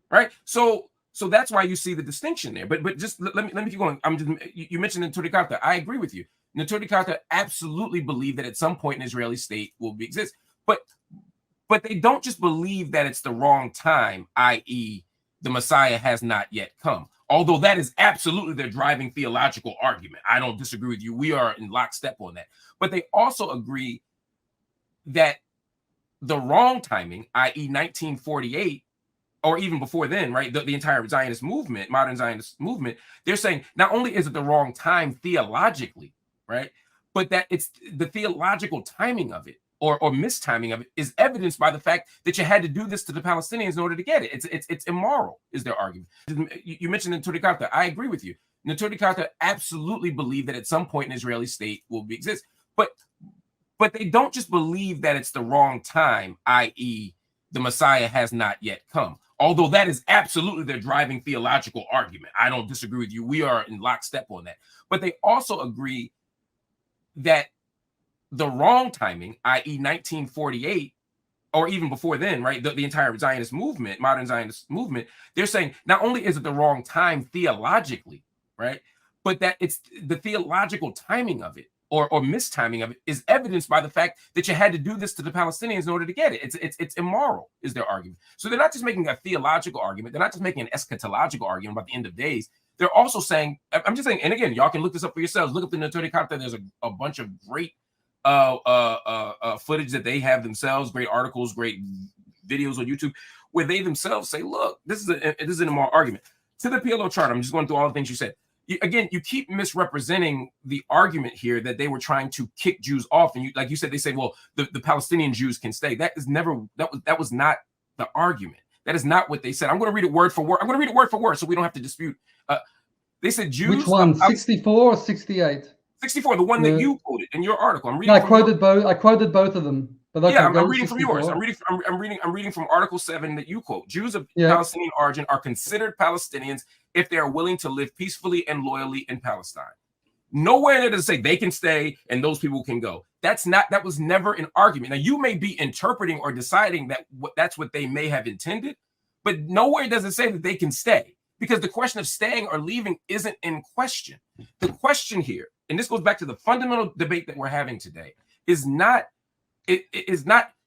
right? So that's why you see the distinction there. But just let me keep going. You mentioned Neturei Karta. I agree with you. Neturei Karta absolutely believe that at some point an Israeli state will exist, but they don't just believe that it's the wrong time, i.e., the Messiah has not yet come. Although that is absolutely their driving theological argument. I don't disagree with you. We are in lockstep on that. But they also agree that the wrong timing, i.e. 1948, or even before then, right, the entire Zionist movement, modern Zionist movement, they're saying not only is it the wrong time theologically, right, but that it's the theological timing of it, or mistiming of it, is evidenced by the fact that you had to do this to the Palestinians in order to get it. It's immoral, is their argument. You mentioned Neturei Karta. I agree with you. Neturei Karta absolutely believe that at some point an Israeli state will exist, but they don't just believe that it's the wrong time, i.e., the Messiah has not yet come. Although that is absolutely their driving theological argument. I don't disagree with you. We are in lockstep on that. But they also agree that the wrong timing, i.e. 1948, or even before then, right, the entire Zionist movement, modern Zionist movement, they're saying not only is it the wrong time theologically, right, but that it's the theological timing of it, or mistiming of it, is evidenced by the fact that you had to do this to the Palestinians in order to get it. It's immoral, is their argument. So they're not just making a theological argument. They're not just making an eschatological argument about the end of days. They're also saying, I'm just saying, and again, y'all can look this up for yourselves. Look up the Neturei Karta. There's a bunch of great footage that they have themselves, great articles, great videos on YouTube, where they themselves say, look, this is an immoral argument. To the PLO chart, I'm just going through all the things you said. You keep misrepresenting the argument here that they were trying to kick Jews off, and like you said, they say, well, the Palestinian Jews can stay. That was not the argument. That is not what they said. I'm going to read it word for word. I'm going to read it word for word so we don't have to dispute. They said Jews. Which one? 64 or 68? 64, the one that you quoted in your article. I'm reading. No, I quoted both of them. But okay, Yeah, I'm go reading from yours. 64. I'm reading from Article 7 that you quote. Jews of Yeah. Palestinian origin are considered Palestinians if they are willing to live peacefully and loyally in Palestine. Nowhere in there does it say they can stay and those people can go. That was never an argument. Now you may be interpreting or deciding that that's what they may have intended, but nowhere does it say that they can stay, because the question of staying or leaving isn't in question. The question here, and this goes back to the fundamental debate that we're having today, is not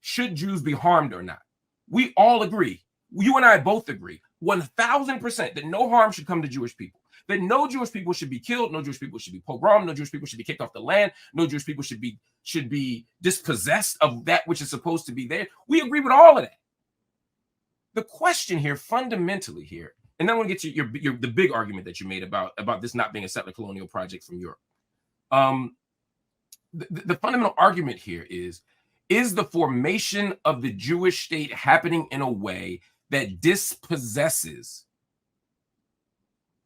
should Jews be harmed or not. We all agree. You and I both agree 1,000% that no harm should come to Jewish people. That no Jewish people should be killed, no Jewish people should be pogromed, no Jewish people should be kicked off the land, no Jewish people should be dispossessed of that which is supposed to be there. We agree with all of that. The question here, fundamentally here, and then I want to get to the big argument that you made about this not being a settler colonial project from Europe. The fundamental argument here is the formation of the Jewish state happening in a way that dispossesses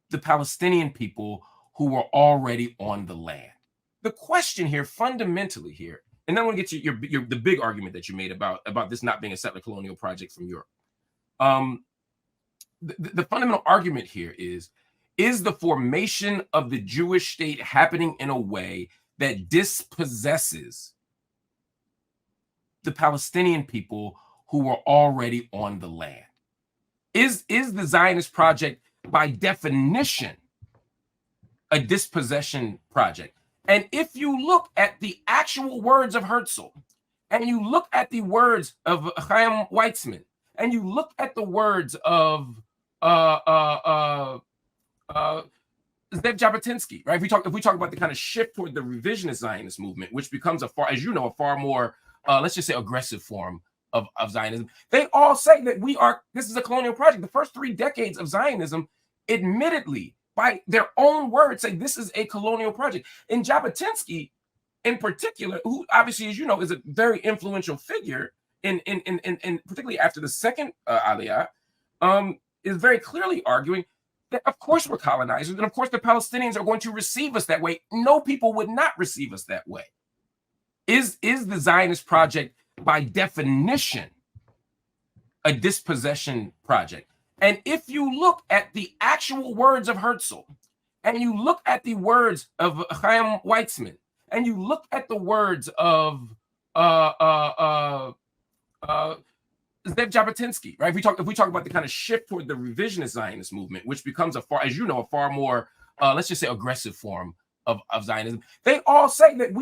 the Palestinian people who were already on the land? The question here, fundamentally here, and then I want to get to the big argument that you made about this not being a settler colonial project from Europe. The fundamental argument here is the formation of the Jewish state happening in a way that dispossesses the Palestinian people who were already on the land? Is the Zionist project by definition a dispossession project? And if you look at the actual words of Herzl, and you look at the words of Chaim Weizmann, and you look at the words of Zev Jabotinsky, right? If we talk about the kind of shift toward the revisionist Zionist movement, which becomes a far more let's just say aggressive form of Zionism, they all say that this is a colonial project. The first 3 decades of Zionism, admittedly, by their own words, say this is a colonial project. And Jabotinsky, in particular, who obviously, as you know, is a very influential figure in particularly after the second Aliyah, is very clearly arguing that of course we're colonizers, and of course the Palestinians are going to receive us that way. No people would not receive us that way. Is the Zionist project by definition a dispossession project? And if you look at the actual words of Herzl, and you look at the words of Chaim Weizmann, and you look at the words of Zev Jabotinsky, right? If we talk about the kind of shift toward the revisionist Zionist movement, which becomes a far more let's just say aggressive form of Zionism, they all say that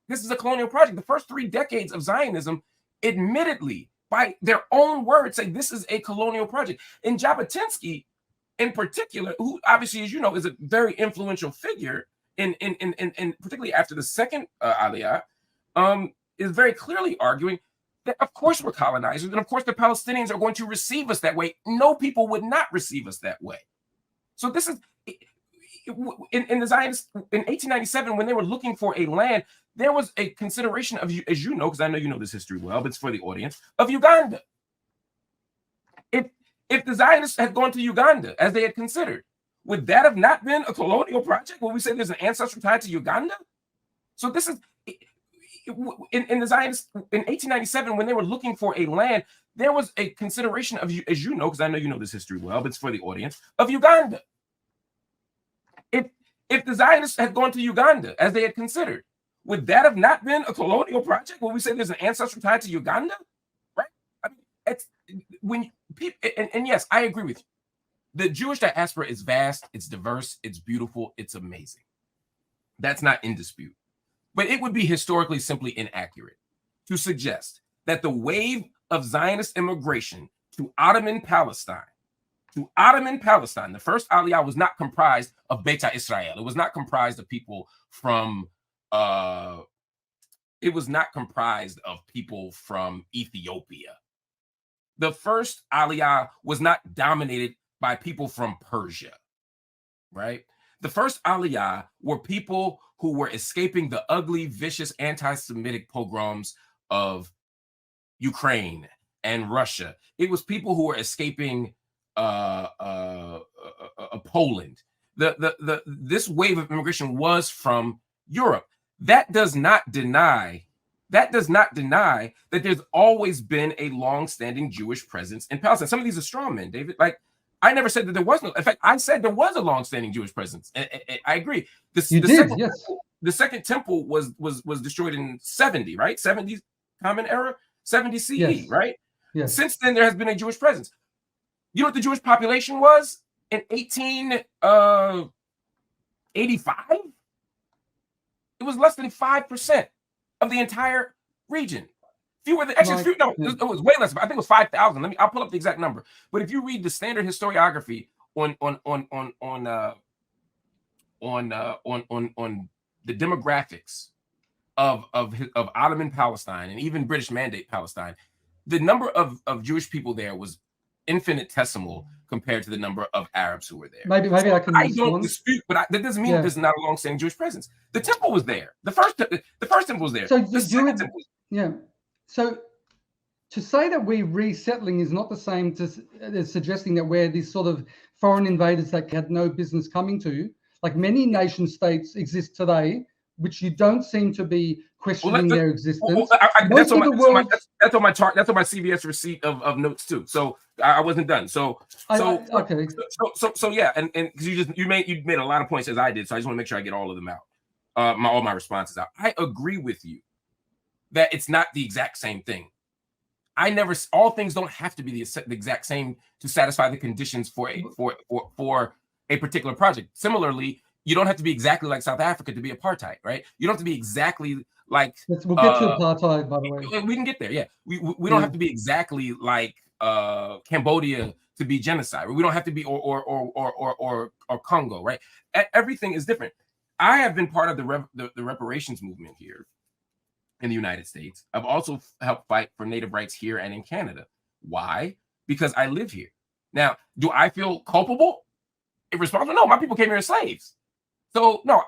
this is a colonial project. The first 3 decades of Zionism, admittedly, by their own words, say this is a colonial project. And Jabotinsky, in particular, who obviously, as you know, is a very influential figure in particularly after the second Aliyah, is very clearly arguing that of course we're colonizers, and of course the Palestinians are going to receive us that way. No people would not receive us that way. So this is in the Zionists in 1897, when they were looking for a land, there was a consideration of, as you know, because I know you know this history well, but it's for the audience, of Uganda. If the Zionists had gone to Uganda as they had considered, would that have not been a colonial project? Will we say there's an ancestor tied to Uganda? So this is in the Zionists in 1897, when they were looking for a land, there was a consideration of, as you know, because I know you know this history well, but it's for the audience, of Uganda. If the Zionists had gone to Uganda as they had considered, would that have not been a colonial project? Will we say there's an ancestor tied to Uganda? Right? I mean, it's when people, and yes, I agree with you. The Jewish diaspora is vast, it's diverse, it's beautiful, it's amazing. That's not in dispute. But it would be historically simply inaccurate to suggest that the wave of Zionist immigration to Ottoman Palestine, the first Aliyah was not comprised of Beta Israel. It was not comprised of people from Ethiopia. The first Aliyah was not dominated by people from Persia, right? The first Aliyah were people who were escaping the ugly, vicious, anti-Semitic pogroms of Ukraine and Russia. It was people who were escaping Poland. This wave of immigration was from Europe. That does not deny that does not deny that there's always been a long-standing Jewish presence in Palestine. Some of these are straw men, David. Like, I never said that there was no. In fact, I said there was a long-standing Jewish presence. I agree. You did, yes. The second temple was destroyed in 70, right? 70 Common Era, 70 CE, Yes. right? Yes. Since then, there has been a Jewish presence. You know what the Jewish population was in 1885? It was less than 5% of the entire region. Fewer than, actually, no, it was way less. I think it was 5,000. I'll pull up the exact number. But if you read the standard historiography on the demographics of Ottoman Palestine and even British Mandate Palestine, the number of Jewish people there was infinitesimal compared to the number of Arabs who were there. Maybe so I can. I don't dispute, but that doesn't mean there's not a long-standing Jewish presence. The temple was there. The first temple was there. So yeah. So to say that we're resettling is not the same as suggesting that we're these sort of foreign invaders that had no business coming to. Like many nation states exist today, which you don't seem to be questioning their existence. That's on my chart. That's on my CBS receipt of notes too. So I wasn't done. So yeah, and because you made a lot of points as I did. So I just want to make sure I get all of them out, all my responses out. I agree with you that it's not the exact same thing. All things don't have to be the exact same to satisfy the conditions for a particular project. Similarly, you don't have to be exactly like South Africa to be apartheid, right? You don't have to be exactly like. We'll get to apartheid, by the way. We can get there. Yeah, we don't have to be exactly like Cambodia to be genocide. We don't have to be or Congo, right? Everything is different. I have been part of the reparations movement here in the United States. I've also helped fight for Native rights here and in Canada. Why? Because I live here. Now, do I feel culpable? Irresponsible? No, my people came here as slaves. So no,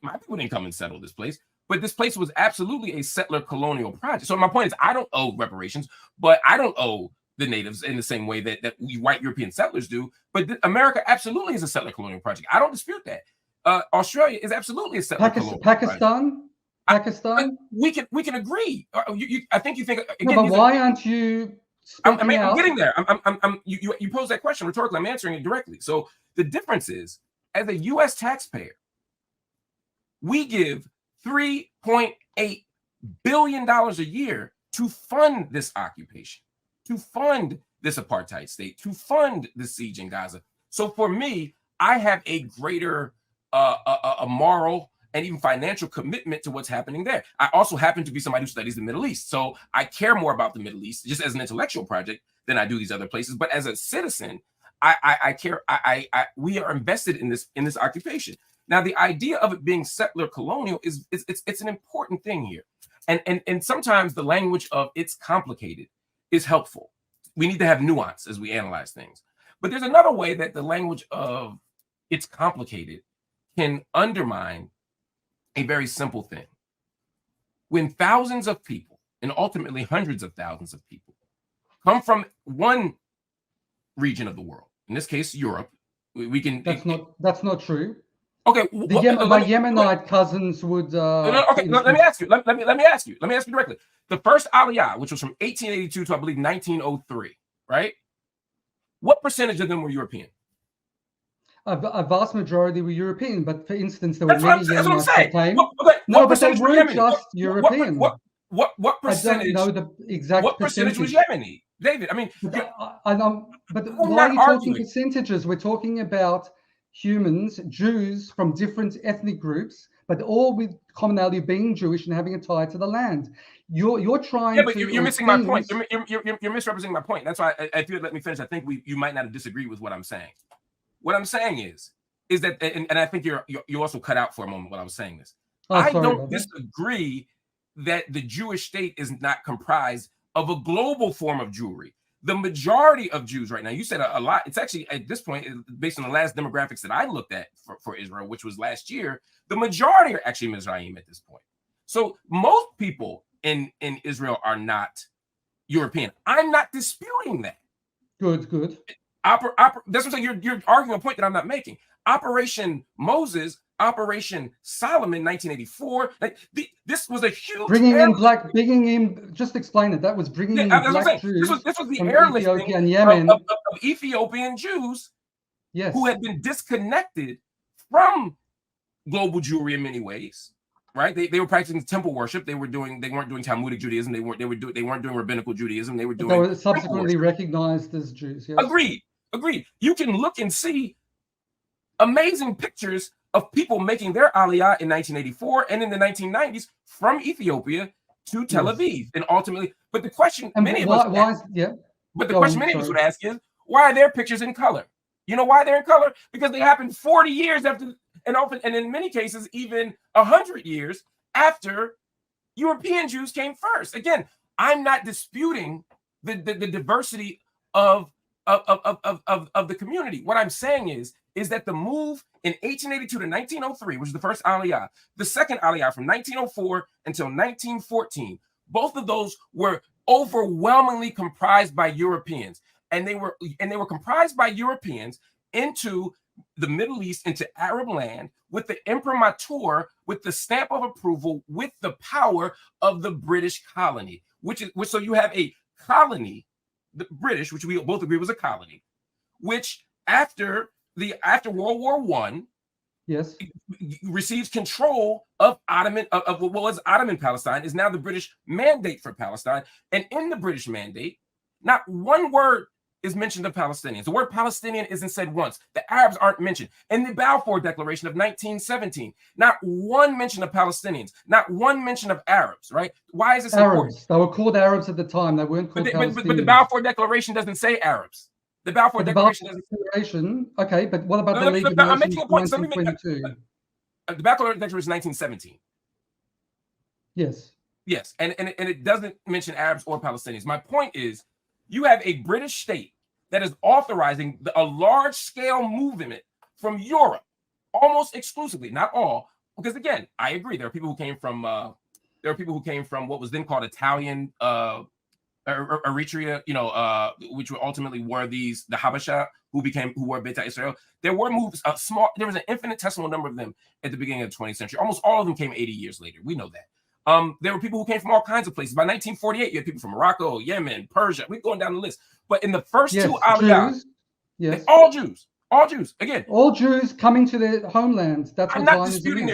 my people didn't come and settle this place. But this place was absolutely a settler colonial project. So my point is, I don't owe reparations, but I don't owe the natives in the same way that we white European settlers do. But America absolutely is a settler colonial project. I don't dispute that. Australia is absolutely a settler colonial project. Pakistan. We can agree. I think you think. Again, no, but why aren't you? I'm getting there. You pose that question rhetorically. I'm answering it directly. So the difference is, as a U.S. taxpayer, we give $3.8 billion a year to fund this occupation, to fund this apartheid state, to fund the siege in Gaza. So for me, I have a greater a moral and even financial commitment to what's happening there. I also happen to be somebody who studies the Middle East. So I care more about the Middle East just as an intellectual project than I do these other places. But as a citizen, I care. We are invested in this occupation. Now, the idea of it being settler colonial it's an important thing here. And sometimes the language of "it's complicated" is helpful. We need to have nuance as we analyze things. But there's another way that the language of "it's complicated" can undermine a very simple thing. When thousands of people, and ultimately hundreds of thousands of people, come from one region of the world, in this case, Europe, we can. That's not true. Okay, my Yemenite cousins would. Okay, let me ask you. Let me ask you directly. The first Aliyah, which was from 1882 to I believe 1903, right? What percentage of them were European? A vast majority were European, but for instance, there were many Yemenites that came. No, but they weren't just European. What percentage? I don't know the exact what percentage was Yemeni, David? I mean, but why are you talking percentages? We're talking about humans, Jews from different ethnic groups, but all with commonality being Jewish and having a tie to the land. You're trying to. Yeah, but you're missing my point. You're misrepresenting my point. That's why I feel. Let me finish. I think you might not disagree with what I'm saying. What I'm saying is that, and I think you also cut out for a moment when I was saying this. I don't disagree that the Jewish state is not comprised of a global form of Jewry. The majority of Jews right now, you said a lot. It's actually at this point, based on the last demographics that I looked at for Israel, which was last year, the majority are actually Mizraim at this point. So most people in Israel are not European. I'm not disputing that. Good. That's what I'm saying. You're arguing a point that I'm not making. Operation Moses Operation Solomon, 1984. Like this was a huge bringing in. Just explain it. That was bringing in black Jews this was the from airlifting Ethiopia and Yemen of Ethiopian Jews, yes, who had been disconnected from global Jewry in many ways. Right? They were practicing temple worship. They weren't doing Talmudic Judaism. They weren't doing rabbinical Judaism. They were subsequently recognized as Jews. Yes. Agreed. You can look and see amazing pictures of people making their aliyah in 1984 and in the 1990s from Ethiopia to Tel Aviv, and ultimately. But the question many of us would ask is, why are their pictures in color? You know why they're in color? Because they happened 40 years after. And in many cases, even 100 years after European Jews came first. Again, I'm not disputing the diversity of the community. What I'm saying is that the move in 1882 to 1903, which is the first Aliyah, the second Aliyah from 1904 until 1914, both of those were overwhelmingly comprised by Europeans, and they were comprised by Europeans into the Middle East, into Arab land, with the imprimatur, with the stamp of approval, with the power of the British colony, so you have a colony, the British, which we both agree was a colony, which after World War I, yes, receives control of what was Ottoman Palestine, is now the British Mandate for Palestine, and in the British Mandate, not one word is mentioned of Palestinians. The word Palestinian isn't said once. The Arabs aren't mentioned. In the Balfour Declaration of 1917, not one mention of Palestinians, not one mention of Arabs, right? Why is this important? They were called Arabs at the time. They weren't called Palestinians. But the Balfour Declaration doesn't say Arabs. The Balfour Declaration doesn't. Okay, but what about the League of I'm Nations making a point. 1922? The Balfour Declaration is 1917. Yes, and it doesn't mention Arabs or Palestinians. My point is, you have a British state that is authorizing a large-scale movement from Europe, almost exclusively, not all, because again, I agree. There are people who came from what was then called Italian Eritrea, which ultimately were the Habasha, who were Beta Israel. There were moves, there was an infinitesimal number of them at the beginning of the 20th century. Almost all of them came 80 years later. We know that. There were people who came from all kinds of places. By 1948, you had people from Morocco, Yemen, Persia. We're going down the list. But in the first two Aliyahs, all Jews. Again, all Jews coming to their homelands. That's what I'm not disputing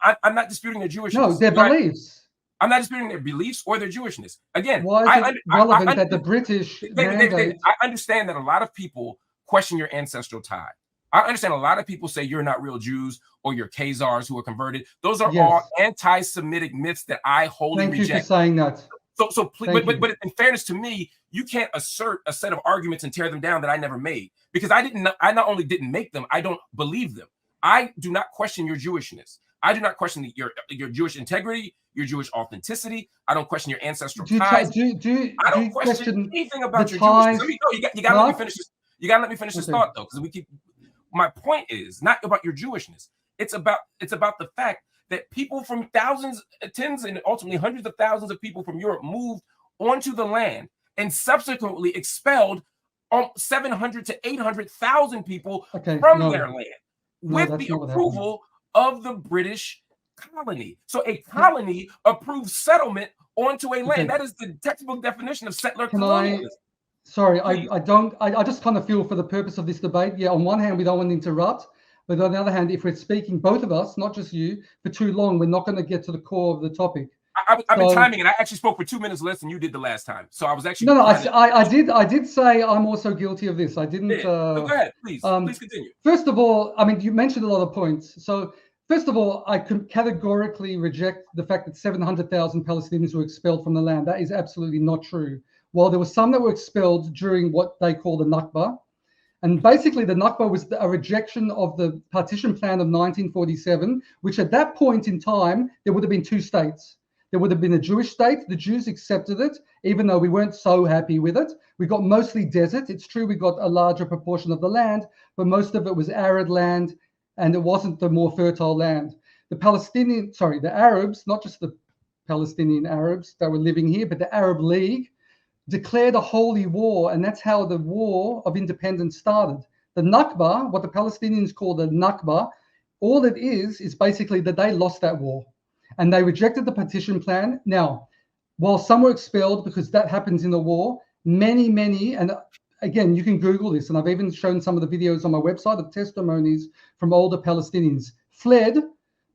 I'm not disputing their Jewishness. No, their beliefs. I'm not disputing their beliefs or their Jewishness. Again, why is it relevant that the British mandate? I understand that a lot of people question your ancestral tie. I understand a lot of people say you're not real Jews or you're Khazars who are converted. Those are all anti-Semitic myths that I wholly reject. Thank you for saying that. So please, but in fairness to me, you can't assert a set of arguments and tear them down that I never made, because I not only didn't make them, I don't believe them. I do not question your Jewishness. I do not question your Jewish integrity, your Jewish authenticity. I don't question your ancestral ties. I don't question anything about your Jewishness. You gotta let me finish this. You gotta let me finish this thought though, because my point is not about your Jewishness. It's about the fact that people from thousands, tens, and ultimately hundreds of thousands of people from Europe moved onto the land and subsequently expelled 700 to 800,000 people from their land with the approval of the British colony. So a colony approves settlement onto a land. That is the textbook definition of settler colonialism. Sorry, I just kind of feel, for the purpose of this debate, on one hand, we don't want to interrupt, but on the other hand, if we're speaking, both of us, not just you, for too long, we're not going to get to the core of the topic. I've been timing, and I actually spoke for 2 minutes less than you did the last time. So I was actually I did say I'm also guilty of this. I didn't. So go ahead, please continue. First of all, I mean, you mentioned a lot of points. So first of all, I can categorically reject the fact that 700,000 Palestinians were expelled from the land. That is absolutely not true. While there were some that were expelled during what they call the Nakba. And basically, the Nakba was a rejection of the partition plan of 1947, which at that point in time, there would have been two states. There would have been a Jewish state. The Jews accepted it, even though we weren't so happy with it. We got mostly desert. It's true we got a larger proportion of the land, but most of it was arid land, and it wasn't the more fertile land. The Arabs, not just the Palestinian Arabs that were living here, but the Arab League, declared a holy war, and that's how the war of independence started. The Nakba, what the Palestinians call the Nakba, All it is basically that they lost that war and they rejected the partition plan. Now, while some were expelled because that happens in the war, many, and again, you can Google this, and I've even shown some of the videos on my website of testimonies from older Palestinians, fled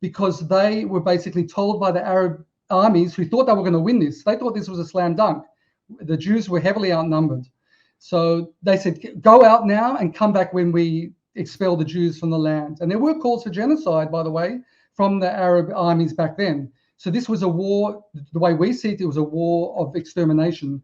because they were basically told by the Arab armies who thought they were going to win this. They thought this was a slam dunk. The Jews were heavily outnumbered. So they said, go out now and come back when we expel the Jews from the land. And there were calls for genocide, by the way, from the Arab armies back then. So this was a war, the way we see it, it was a war of extermination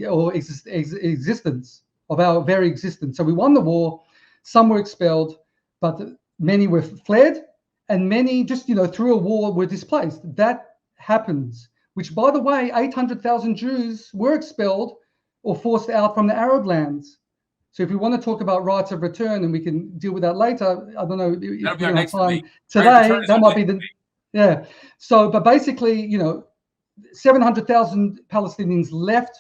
or existence, of our very existence. So we won the war, some were expelled, but many were fled, and many just, through a war were displaced. That happens, which, by the way, 800,000 Jews were expelled or forced out from the Arab lands. So if we want to talk about rights of return, and we can deal with that later, I don't know if we don't have time today, that might be the, yeah. So, but basically, 700,000 Palestinians left.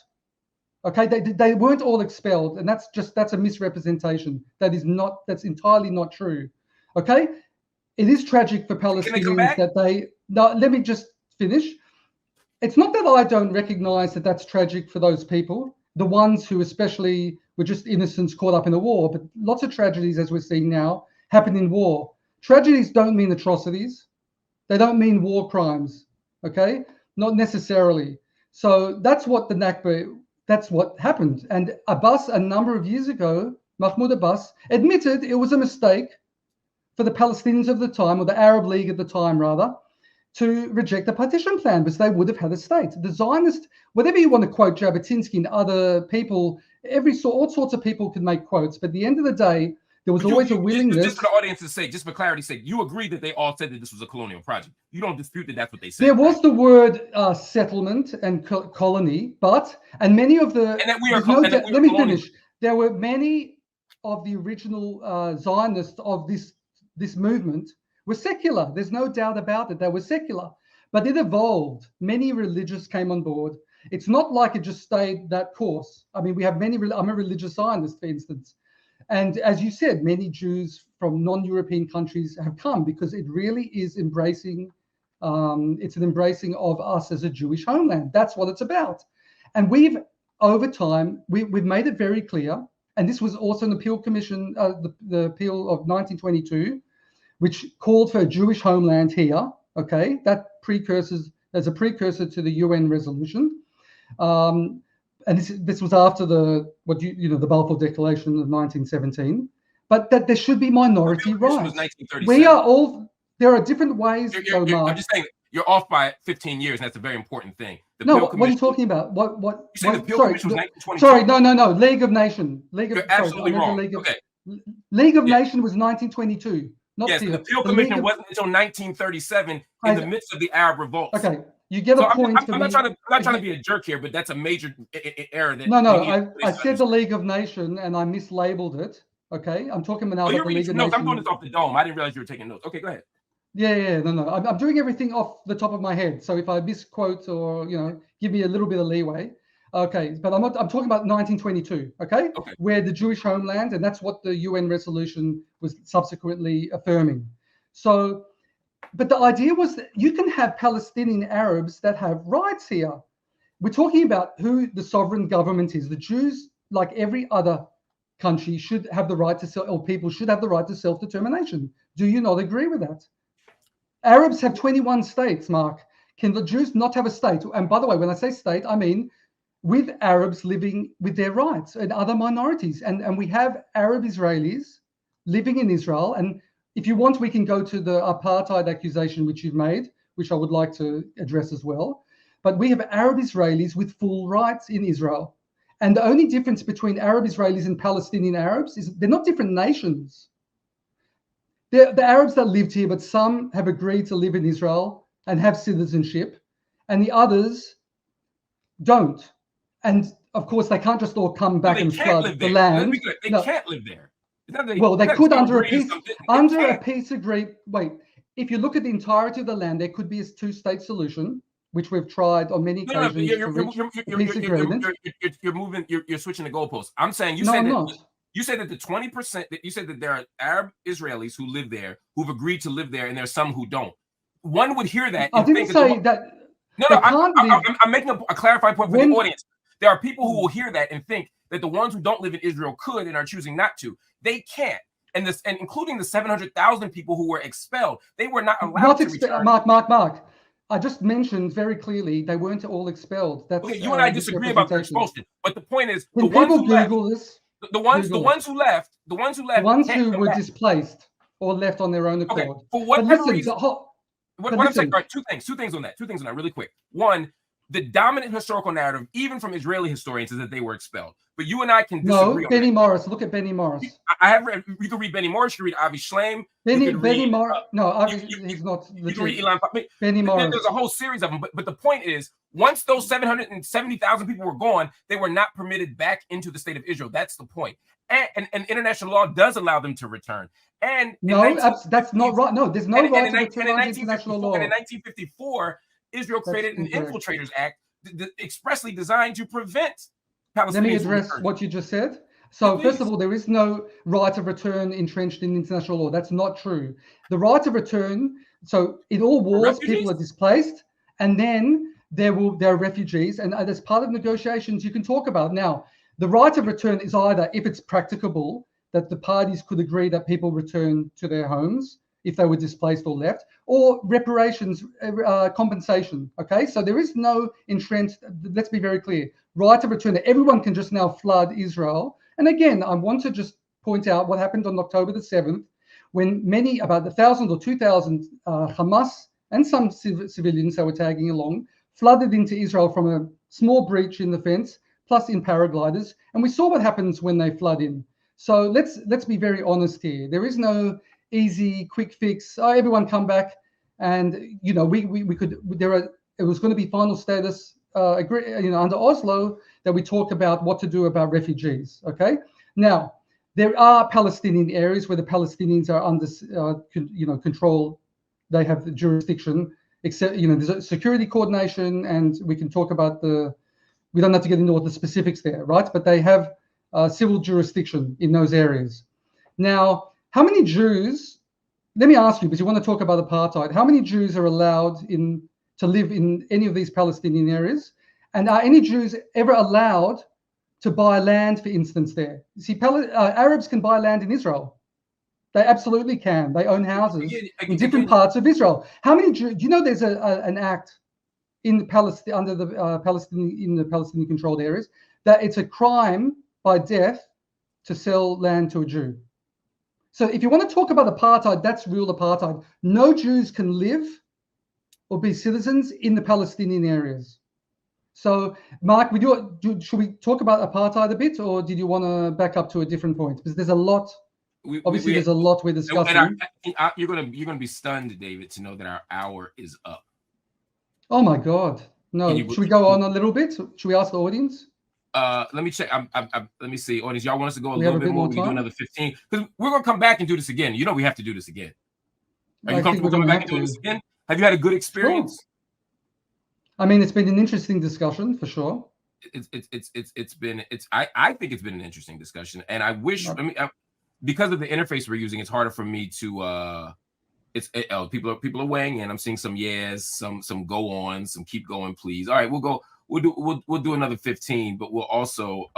Okay, they weren't all expelled, and that's a misrepresentation. That's entirely not true. Okay, it is tragic for Palestinians that no, let me just finish. It's not that I don't recognize that that's tragic for those people, the ones who especially were just innocents caught up in a war, but lots of tragedies, as we're seeing now, happen in war. Tragedies don't mean atrocities. They don't mean war crimes, okay? Not necessarily. So that's what the Nakba, that's what happened. And Abbas, a number of years ago, Mahmoud Abbas, admitted it was a mistake for the Palestinians of the time, or the Arab League at the time, rather, to reject the partition plan, because they would have had a state. The Zionist, whatever you want to quote Jabotinsky and other people, all sorts of people can make quotes, but at the end of the day, there was always a willingness. Just for the audience's sake, just for clarity's sake, you agree that they all said that this was a colonial project. You don't dispute that that's what they said. There was the word settlement and colony, and many of the. And that we are. Let me finish. There were many of the original Zionists of this movement were secular. There's no doubt about it. They were secular, but it evolved. Many religious came on board. It's not like it just stayed that course. I mean, we have many. I'm a religious Zionist, for instance. And as you said, many Jews from non-European countries have come because it really is embracing, it's an embracing of us as a Jewish homeland. That's what it's about. And we've, over time, we've made it very clear, and this was also an appeal commission, the appeal of 1922, which called for a Jewish homeland here, okay? That as a precursor to the UN resolution. And this was after the Balfour Declaration of 1917, but that there should be minority rights. There are different ways. I'm just saying you're off by 15 years, and that's a very important thing. What are you talking about? What? You said the Appeal Commission was 1922. Sorry, no. League of Nations. You're absolutely wrong. League of Nations was 1922. Yes, the Appeal Commission wasn't until 1937 in the midst of the Arab revolts. Okay. You get a point. I'm not trying to be a jerk here, but that's a major error. I said the League of Nations and I mislabeled it. Okay, I'm talking now about the League of Nations. I'm doing this off the dome. I didn't realize you were taking notes. Okay, go ahead. No. I'm doing everything off the top of my head. So if I misquote or give me a little bit of leeway. Okay, but I'm talking about 1922. Okay, where the Jewish homeland, and that's what the UN resolution was subsequently affirming. So. But the idea was that you can have Palestinian Arabs that have rights here. We're talking about who the sovereign government is. The Jews, like every other country, should have the right to people should have the right to self-determination. Do you not agree with that? Arabs have 21 states, Marc. Can the Jews not have a state? And by the way, when I say state, I mean with Arabs living with their rights and other minorities. And we have Arab Israelis living in Israel. And if you want, we can go to the apartheid accusation which you've made, which I would like to address as well. But we have Arab Israelis with full rights in Israel. And the only difference between Arab Israelis and Palestinian Arabs is they're not different nations. They're the Arabs that lived here, but some have agreed to live in Israel and have citizenship, and the others don't. And of course, they can't just all come back and flood the land. They can't live there. Well, they could under a peace agreement. Wait, if you look at the entirety of the land, there could be a two-state solution, which we've tried on many occasions to reach a peace agreement. You're switching the goalposts. I'm saying you said that You said that the 20% that you said that there are Arab Israelis who live there, who've agreed to live there, and there's some who don't. One would hear that I and didn't think say that that no, they no, can't live. I'm making a clarifying point for When- the audience. There are people who will hear that and think that the ones who don't live in Israel could and are choosing not to. They can't. And including the 700,000 people who were expelled, they were not allowed to return. Mark. I just mentioned very clearly they weren't all expelled. That's okay. You and I disagree about their expulsion, but the point is the ones who left, the ones who left, the ones can't who come were back. displaced or left on their own accord. Okay, for whatever reason, what I'm saying, all right, two things on that, really quick. One, the dominant historical narrative, even from Israeli historians, is that they were expelled. But you and I can disagree. No, Benny Morris. Look at Benny Morris. I have read. You can read Benny Morris. You can read Avi Shlaim. Benny Morris. No, Avi, he's not. You can read Elon. Benny Morris. There's a whole series of them. But the point is, once those 770,000 people were gone, they were not permitted back into the state of Israel. That's the point. And international law does allow them to return. And no, that's not right. No, there's no right to return under international law. And in 1954, Israel created an Infiltrators Act expressly designed to prevent Palestinians. Let me address what you just said. So first of all, there is no right of return entrenched in international law. That's not true. The right of return, so in all wars, people are displaced, and then there are refugees, and as part of negotiations, you can talk about. Now, the right of return is either, if it's practicable, that the parties could agree that people return to their homes if they were displaced or left, or reparations, compensation. Okay, so there is no entrenched, let's be very clear, right of return. Everyone can just now flood Israel. And again, I want to just point out what happened on October the 7th, when about 1,000 or 2,000 Hamas and some civilians that were tagging along flooded into Israel from a small breach in the fence, plus in paragliders. And we saw what happens when they flood in. So let's be very honest here. There is no easy, quick fix. Oh, everyone come back, and we could. It was going to be final status under Oslo that we talk about what to do about refugees. Okay, now there are Palestinian areas where the Palestinians are under control. They have the jurisdiction. Except there's a security coordination, and we can talk about we don't have to get into all the specifics there, right? But they have civil jurisdiction in those areas. Now, how many Jews, let me ask you, because you want to talk about apartheid, how many Jews are allowed to live in any of these Palestinian areas? And are any Jews ever allowed to buy land, for instance, there? You see, Arabs can buy land in Israel. They absolutely can. They own houses in different parts of Israel. How many Jews, do you know there's an act in Palestine, under the Palestinian controlled areas, that it's a crime by death to sell land to a Jew? So if you want to talk about apartheid, that's real apartheid. No Jews can live or be citizens in the Palestinian areas. So, Mark, should we talk about apartheid a bit, or did you want to back up to a different point? Because there's a lot. There's a lot we're discussing. You're gonna be stunned, David, to know that our hour is up. Oh my God! No, should we go on a little bit? Should we ask the audience? Let me check. Let me see. Audience, y'all want us to go a little bit more? We can do another 15 because we're gonna come back and do this again. We have to do this again. Are you comfortable coming back and doing this again? Have you had a good experience? Sure. I mean, it's been an interesting discussion for sure. I think it's been an interesting discussion, and I wish. Because of the interface we're using, it's harder for me to. People are weighing in. I'm seeing some yes, some go on, some keep going, please. All right, we'll go. We'll do another 15, but we'll also.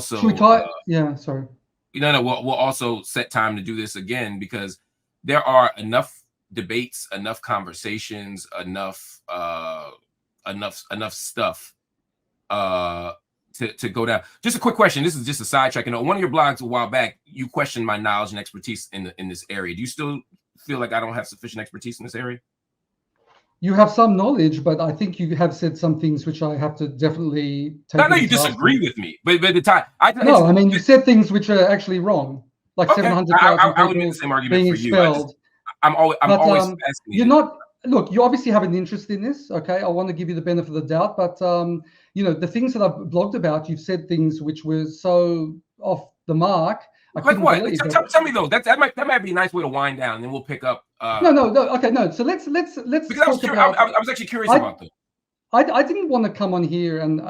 Should we try? Yeah, sorry. No. We'll also set time to do this again because there are enough debates, enough conversations, enough stuff to go down. Just a quick question. This is just a sidetrack. On one of your blogs a while back, you questioned my knowledge and expertise in this area. Do you still feel like I don't have sufficient expertise in this area? You have some knowledge, but I think you have said some things which I have to definitely take. I know you disagree with me, but the time you said things which are actually wrong, like 700,000 people being expelled. I'm always asking you. You're not. Look, you obviously have an interest in this. Okay, I want to give you the benefit of the doubt, but the things that I've blogged about, you've said things which were so off the mark. Like what? Tell me though. That might be a nice way to wind down, and then we'll pick up. No. Okay, no. So let's. Because I was actually curious about this. I didn't want to come on here and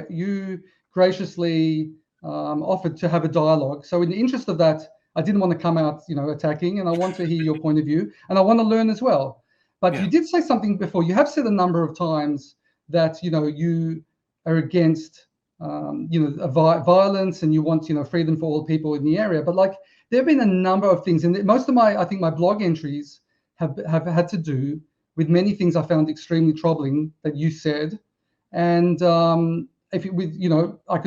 you graciously offered to have a dialogue. So in the interest of that, I didn't want to come out, attacking, and I want to hear your point of view, and I want to learn as well. But you did say something before. You have said a number of times that you are against violence, and you want freedom for all people in the area. But like there have been a number of things, and most of I think my blog entries have had to do with many things I found extremely troubling that you said, and if it, with I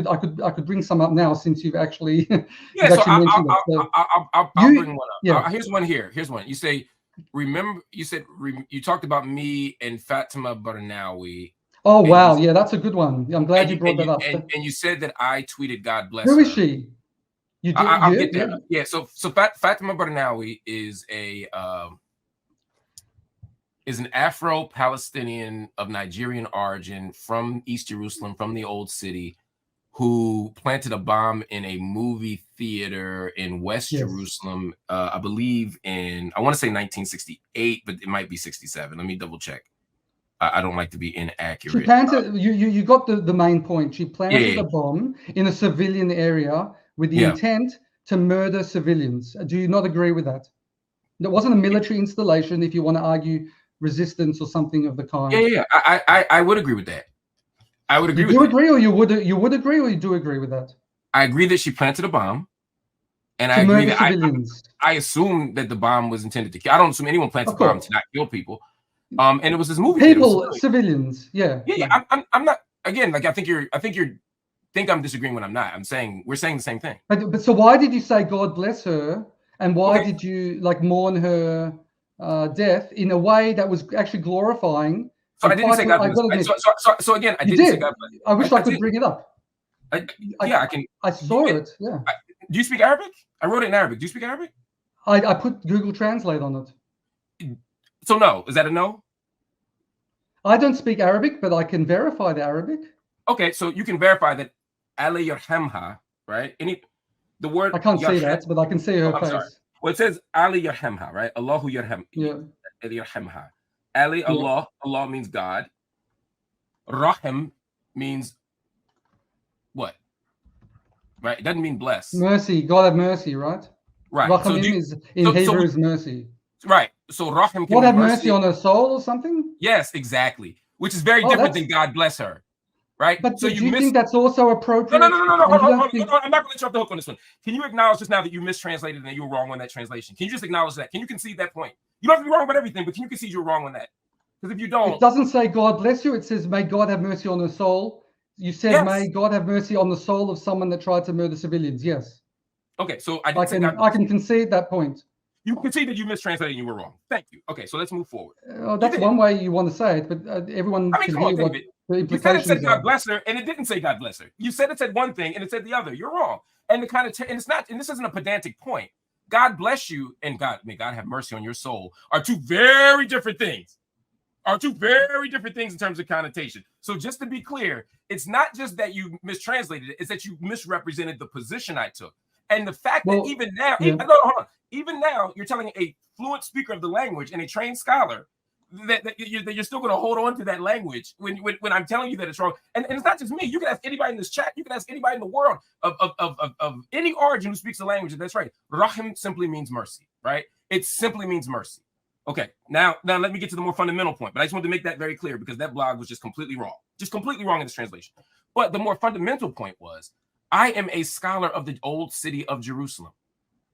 could bring some up now since you've actually yeah. you've So actually mentioned it. So I'll bring one up. Yeah. Here's one here. Here's one. You say, remember, you said you talked about me and Fatima Barnawi. Oh wow, yeah, that's a good one. I'm glad you brought that up. And you said that I tweeted "God bless Who her." is she? You do? I'll get there. Yeah. So Fatima Barnawi is an Afro-Palestinian of Nigerian origin from East Jerusalem, from the Old City, who planted a bomb in a movie theater in West Jerusalem, I believe I want to say 1968, but it might be 67. Let me double check. I don't like to be inaccurate. She planted, you got the main point. She planted a bomb in a civilian area with the intent to murder civilians. Do you not agree with that? It wasn't a military installation, if you want to argue resistance or something of the kind. Yeah. I would agree with that. I would agree with that. You agree, or you would agree, or you do agree with that? I agree that she planted a bomb, and I agree that I assume that the bomb was intended to kill. I don't assume anyone plants a bomb to not kill people. And it was this movie. People, civilians, yeah. I'm not. Again, like I think you think I'm disagreeing when I'm not. I'm saying we're saying the same thing. But so why did you say God bless her, and why did you mourn her death in a way that was actually glorifying? So I didn't say God bless. So again, I didn't say God bless. I wish I could bring it up. I can. I saw it. Yeah. Do you speak Arabic? I wrote it in Arabic. Do you speak Arabic? I put Google Translate on it. So no, is that a no? I don't speak Arabic, but I can verify the Arabic. Okay, so you can verify that Ali Yarhamha, right? The word I can't see that, but I can see her face. Sorry. Well, it says Ali Yarhamha, right? Allahu Yarham. Yeah. Yarhamha. Ali, Allah. Allah means God. Rahim means what? Right? It doesn't mean bless. Mercy. God have mercy, right? Right. Rahim is in Hebrew is mercy. Right. So Rahim can God have mercy on her soul or something? Yes, exactly. Which is very different than God bless her. Right? But so do you think that's also appropriate? No. Hold on. I'm not going to let you off the hook on this one. Can you acknowledge just now that you mistranslated and you were wrong on that translation? Can you just acknowledge that? Can you concede that point? You don't have to be wrong about everything, but can you concede you're wrong on that? Because if you don't... It doesn't say God bless you. It says, may God have mercy on her soul. You said, may God have mercy on the soul of someone that tried to murder civilians. Yes. Okay, so I can concede that point. You concede that you mistranslated and you were wrong. Thank you. Okay, so let's move forward. That's one way you want to say it, but everyone can hear what the implications you said it said God bless her, and it didn't say God bless her. You said it said one thing, and it said the other. You're wrong. And the kind of and it's not. And this isn't a pedantic point. God bless you and God may God have mercy on your soul are two very different things. Are two very different things in terms of connotation. So just to be clear, it's not just that you mistranslated it; it's that you misrepresented the position I took. And the fact that even now, even now, you're telling a fluent speaker of the language and a trained scholar that you're still going to hold on to that language when I'm telling you that it's wrong. And it's not just me. You can ask anybody in this chat. You can ask anybody in the world of any origin who speaks the language. And that's right. Rahim simply means mercy, right? It simply means mercy. Okay, now let me get to the more fundamental point. But I just wanted to make that very clear because that blog was just completely wrong in this translation. But the more fundamental point was, I am a scholar of the old city of Jerusalem.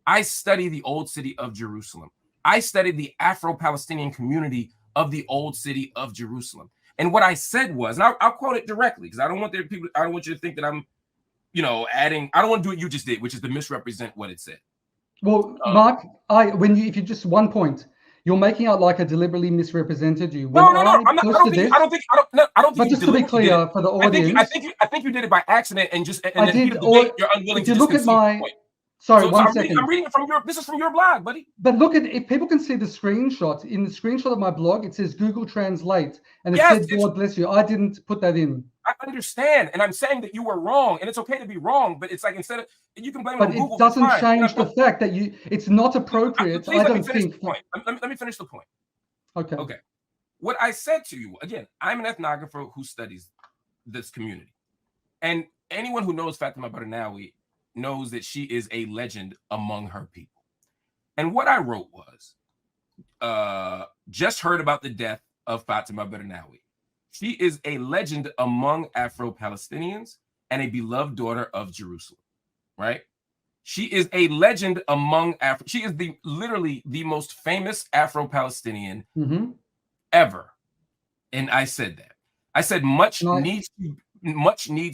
I study the old city of Jerusalem. I studied the Afro-Palestinian community of the old city of Jerusalem. And what I said was, and I'll quote it directly because I don't want you to think that I'm, adding. I don't want to do what you just did, which is to misrepresent what it said. Well, Mark, if you just one point, you're making out like I deliberately misrepresented you. No, I'm not. I don't think. But just to be clear for the audience, I think you did it by accident and just. And I did. Or you're unwilling to look at my. Sorry, one second. I'm reading it from this is from your blog, buddy. But look at if people can see the screenshot. In the screenshot of my blog, it says Google Translate, and it said God bless you. I didn't put that in. I understand, and I'm saying that you were wrong, and it's okay to be wrong, but it's like instead of you can blame it on Google. But it doesn't change the fact that it's not appropriate. I don't think. Let me finish the point. Okay. Okay. What I said to you again, I'm an ethnographer who studies this community, and anyone who knows Fatima Barnawi knows that she is a legend among her people. And what I wrote was, just heard about the death of Fatima Bernawi. She is a legend among Afro-Palestinians and a beloved daughter of Jerusalem, right? She is a legend among she is literally the most famous Afro-Palestinian ever. And I said that. I said much needs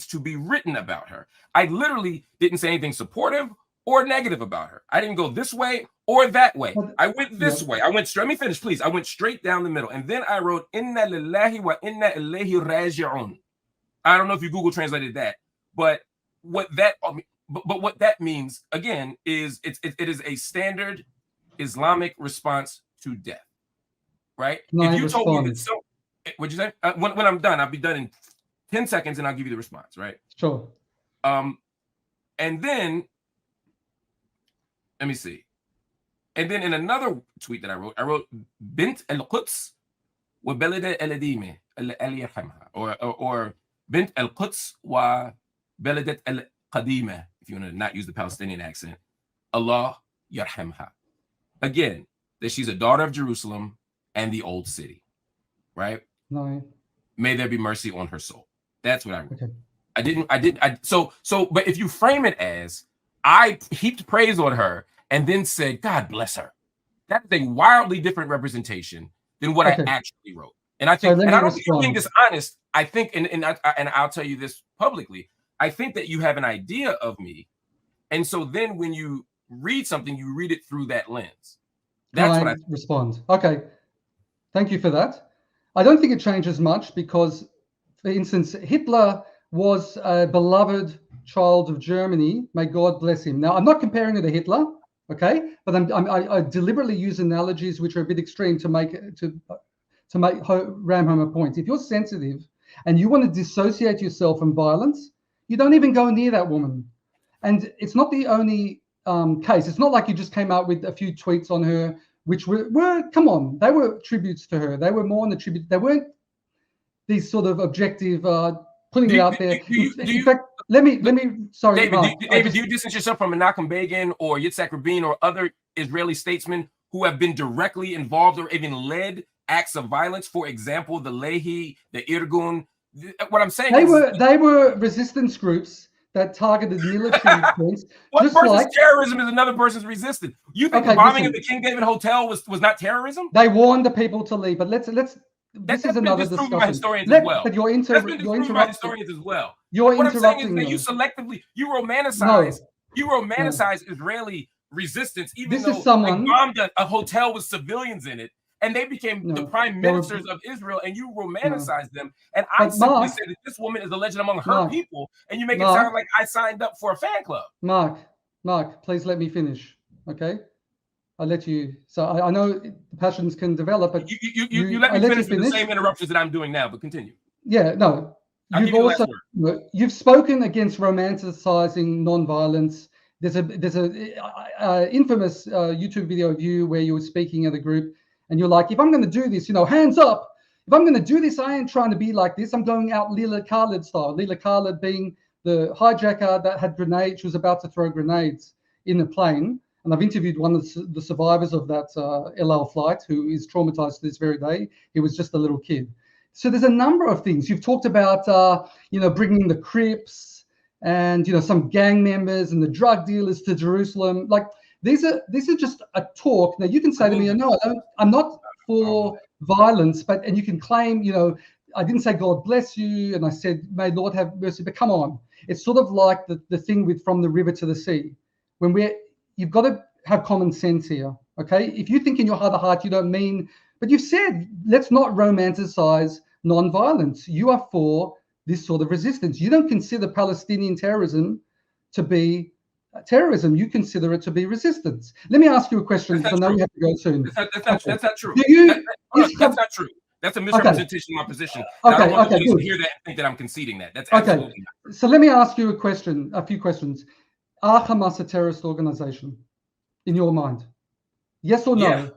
to be written about her. I literally didn't say anything supportive or negative about her. I didn't go this way or that way. I went this way. I went straight. Let me finish, please. I went straight down the middle. And then I wrote, Inna lillahi wa inna ilayhi raji'un. I don't know if you Google translated that, but what that means, again, is it is a standard Islamic response to death, right? If you told me that what'd you say? When I'm done, I'll be done in 10 seconds and I'll give you the response, right? Sure. And then, let me see. And then in another tweet that I wrote, Bint al-Quds wa balada al-Adime al-Yarhamha, or Bint al-Quds wa baladat al-Qadima, if you want to not use the Palestinian accent, Allah yarhamha. Again, that she's a daughter of Jerusalem and the old city, right? No. May there be mercy on her soul. That's what I wrote. Okay. But if you frame it as I heaped praise on her and then said, God bless her, that is a wildly different representation than what I actually wrote. And I think, and I don't think you're being dishonest. I think, and I'll tell you this publicly, I think that you have an idea of me. And so then when you read something, you read it through that lens. That's what I respond. Okay. Thank you for that. I don't think it changes much because, for instance, Hitler was a beloved child of Germany. May God bless him. Now, I'm not comparing her to Hitler, okay? But I deliberately use analogies which are a bit extreme to ram home a point. If you're sensitive and you want to dissociate yourself from violence, you don't even go near that woman. And it's not the only case. It's not like you just came out with a few tweets on her, which were come on, they were tributes to her. They were more than a tribute. They weren't these sort of objective putting it out there. In fact, let me. Sorry, David. Marc, David, do you distance yourself from Menachem Begin or Yitzhak Rabin or other Israeli statesmen who have been directly involved or even led acts of violence? For example, the Lehi, the Irgun. What I'm saying they were resistance groups that targeted military points. One person's terrorism is another person's resistance. You think the bombing of the King David Hotel was not terrorism? They warned the people to leave, but let's. This is another discussion. By historians as well. But you're interrupting. By historians as well. You're what interrupting. I'm saying is that you romanticize Israeli resistance, even though they bombed a hotel with civilians in it. And they became the prime ministers of Israel, and you romanticize them. And I simply say that this woman is a legend among her people, and you make it sound like I signed up for a fan club. Marc, please let me finish, okay? I'll let you. So I know the passions can develop, but you let me finish with the same interruptions that I'm doing now. But continue. Yeah, no. You've spoken against romanticizing nonviolence. There's a infamous YouTube video of you where you were speaking at a group. And you're like, if I'm going to do this, hands up. If I'm going to do this, I ain't trying to be like this. I'm going out Lila Khalid style. Lila Khalid being the hijacker that had grenades. She was about to throw grenades in the plane. And I've interviewed one of the survivors of that El Al flight who is traumatized to this very day. He was just a little kid. So there's a number of things. You've talked about, bringing the Crips and, some gang members and the drug dealers to Jerusalem. Like, these are just a talk. Now you can say to me, no, I'm not for violence, and you can claim, I didn't say God bless you, and I said may Lord have mercy. But come on, it's sort of like the thing with from the river to the sea. When you've got to have common sense here, okay? If you think in your heart of heart you don't mean, but you've said let's not romanticize non-violence. You are for this sort of resistance. You don't consider Palestinian terrorism to be terrorism. You consider it to be resistance. Let me ask you a question because I know you have to go soon. That's not true. That's not true. That's a misrepresentation of my position. I don't want to hear that and think that I'm conceding that. That's absolutely not true. So let me ask you a few questions. Are Hamas a terrorist organization in your mind? Yes or no?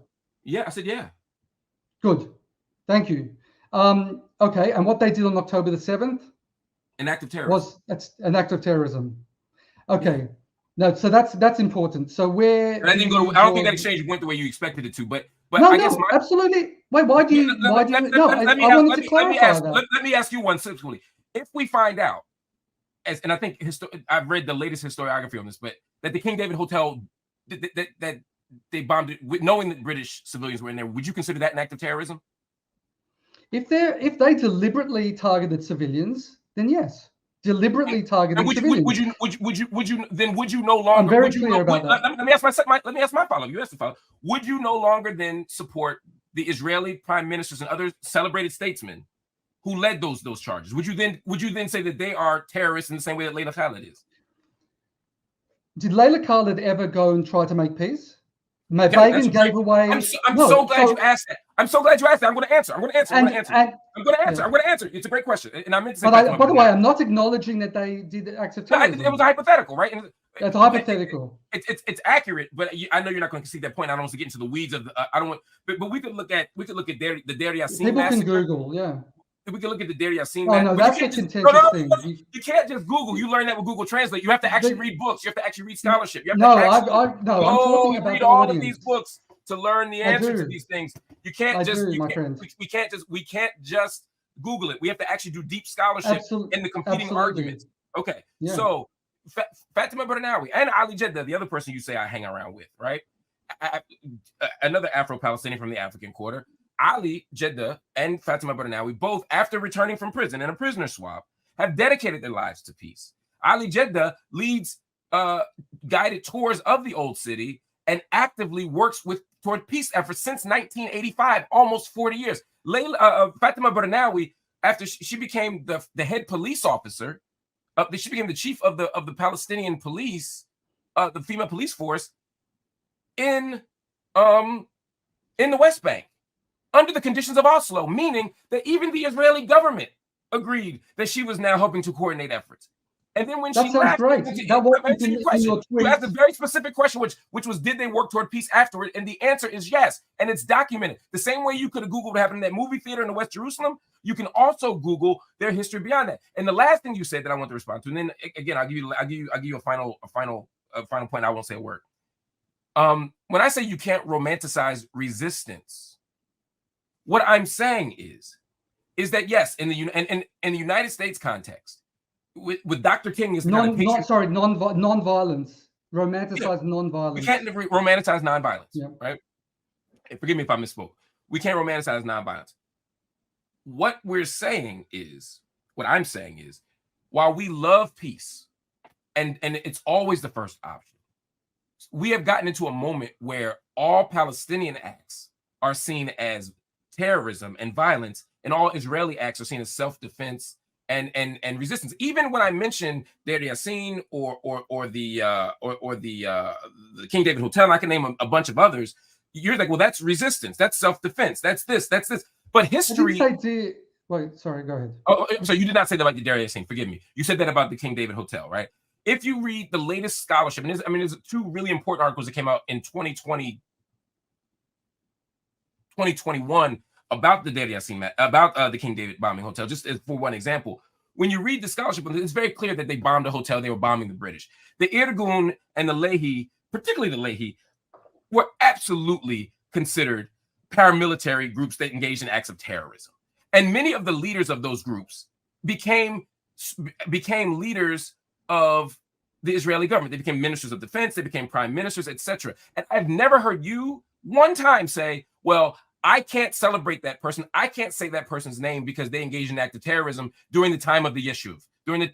Yeah, I said yeah. Good. Thank you. Okay, and what they did on October the 7th? An act of terrorism. That's an act of terrorism. Okay. No, so that's important. So where And I didn't go. I don't think that exchange went the way you expected it to. But no, I guess absolutely. Wait, why do you? No, I wanted to clarify that. Let me ask you one simply. If we find out, and I think I've read the latest historiography on this, but that the King David Hotel that they bombed it, knowing that British civilians were in there, would you consider that an act of terrorism? If they deliberately targeted civilians, then yes. Deliberately targeting civilians. Would you no longer? I'm very clear about that. Let me ask my follow-up. You asked the follow-up. Would you no longer then support the Israeli prime ministers and other celebrated statesmen who led those charges? Would you then say that they are terrorists in the same way that Layla Khalid is? Did Layla Khalid ever go and try to make peace? Begin gave away. I'm so glad you asked that. I'm so glad you asked that. I'm going to answer. I'm going to answer. It's a great question, and I meant to say. But by the way, I'm not acknowleding that they did acts of terrorism. It was a hypothetical, right? It's hypothetical. It's accurate, but I know you're not going to see that point. I don't want to get into the weeds of. I don't want, but we could look at the Deir Yassin. People can Google, yeah. We can look at the Deir Yassin. Oh no, that's a contentious thing. You can't just Google. You learn that with Google Translate. You have to actually read books. You have to actually read scholarship. You have I'm talking about read all of these books to learn the answer to these things. You can't we can't just Google it. We have to actually do deep scholarship in the competing arguments. Okay, yeah. So Fatima Barnawi and Ali Jeddah, the other person you say I hang around with, right? Another Afro-Palestinian from the African Quarter. Ali Jeddah and Fatima Barnawi, both after returning from prison in a prisoner swap, have dedicated their lives to peace. Ali Jeddah leads guided tours of the old city and actively works toward peace efforts since 1985, almost 40 years. Fatima Barnawi, after she became the head police officer, she became the chief of the Palestinian police, the female police force in the West Bank, under the conditions of Oslo, meaning that even the Israeli government agreed that she was now helping to coordinate efforts. And then when she left, you asked a very specific question, which was, did they work toward peace afterward? And the answer is yes, and it's documented. The same way you could have Googled what happened in that movie theater in the West Jerusalem, you can also Google their history beyond that. And the last thing you said that I want to respond to, and then again, I'll give you a final point. I won't say a word. When I say you can't romanticize resistance, what I'm saying is that yes, in the United States context, with Dr. King is non-violence. Romanticize non-violence. We can't romanticize non-violence, right? And forgive me if I misspoke. We can't romanticize non-violence. What I'm saying is, while we love peace, and it's always the first option, we have gotten into a moment where all Palestinian acts are seen as terrorism and violence, and all Israeli acts are seen as self-defense and resistance. Even when I mentioned Deir Yassin or the King David Hotel, I can name a bunch of others. You're like, well, that's resistance, that's self-defense, that's this. But history. Wait, sorry, go ahead. Oh, so you did not say that about the Deir Yassin. Forgive me. You said that about the King David Hotel, right? If you read the latest scholarship, and there's two really important articles that came out in 2021 about the Deir Yassin, about the King David bombing hotel, just for one example. When you read the scholarship, it's very clear that they bombed a hotel. They were bombing the British. The Irgun and the Lehi, particularly the Lehi, were absolutely considered paramilitary groups that engaged in acts of terrorism. And many of the leaders of those groups became leaders of the Israeli government. They became ministers of defense. They became prime ministers, etc. And I've never heard you one time say, well, I can't celebrate that person. I can't say that person's name because they engaged in an act of terrorism during the time of the Yeshuv, during the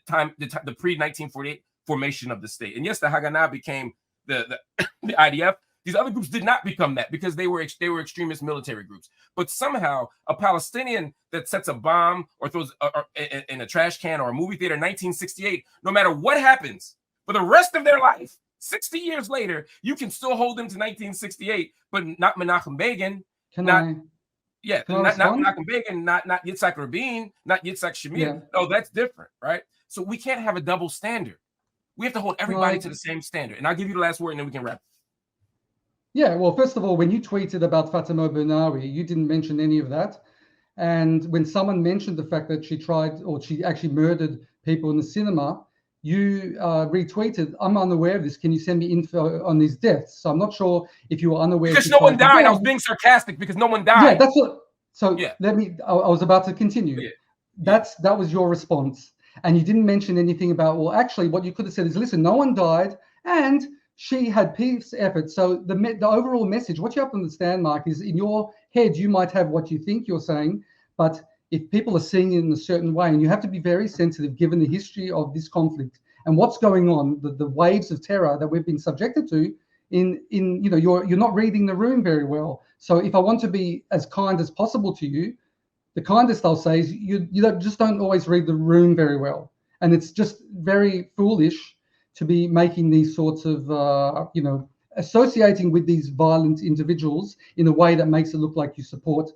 pre-1948 formation of the state. And yes, the Haganah became the IDF. These other groups did not become that because they were extremist military groups. But somehow a Palestinian that sets a bomb or throws in a trash can or a movie theater in 1968, no matter what happens for the rest of their life, 60 years later, you can still hold them to 1968, but not Menachem Begin. Not Menachem Begin, not Yitzhak Rabin, not Yitzhak Shamir. Yeah. No, that's different, right? So we can't have a double standard. We have to hold everybody to the same standard. And I'll give you the last word and then we can wrap. Yeah, well, first of all, when you tweeted about Fatima Barnawi, you didn't mention any of that. And when someone mentioned the fact that she actually murdered people in the cinema, you retweeted, I'm unaware of this. Can you send me info on these deaths? So I'm not sure if you were unaware. Because no one died. I was being sarcastic because no one died. Yeah, that's what. So yeah. I was about to continue. Yeah. That was your response. And you didn't mention anything about, well, actually, what you could have said is, listen, no one died, and she had peace efforts. So the overall message, what you have to understand, Mark, is in your head, you might have what you think you're saying, but if people are seeing it in a certain way, and you have to be very sensitive given the history of this conflict and what's going on, the waves of terror that we've been subjected to, you're not reading the room very well. So if I want to be as kind as possible to you, the kindest I'll say is you just don't always read the room very well. And it's just very foolish to be making these sorts of, associating with these violent individuals in a way that makes it look like you support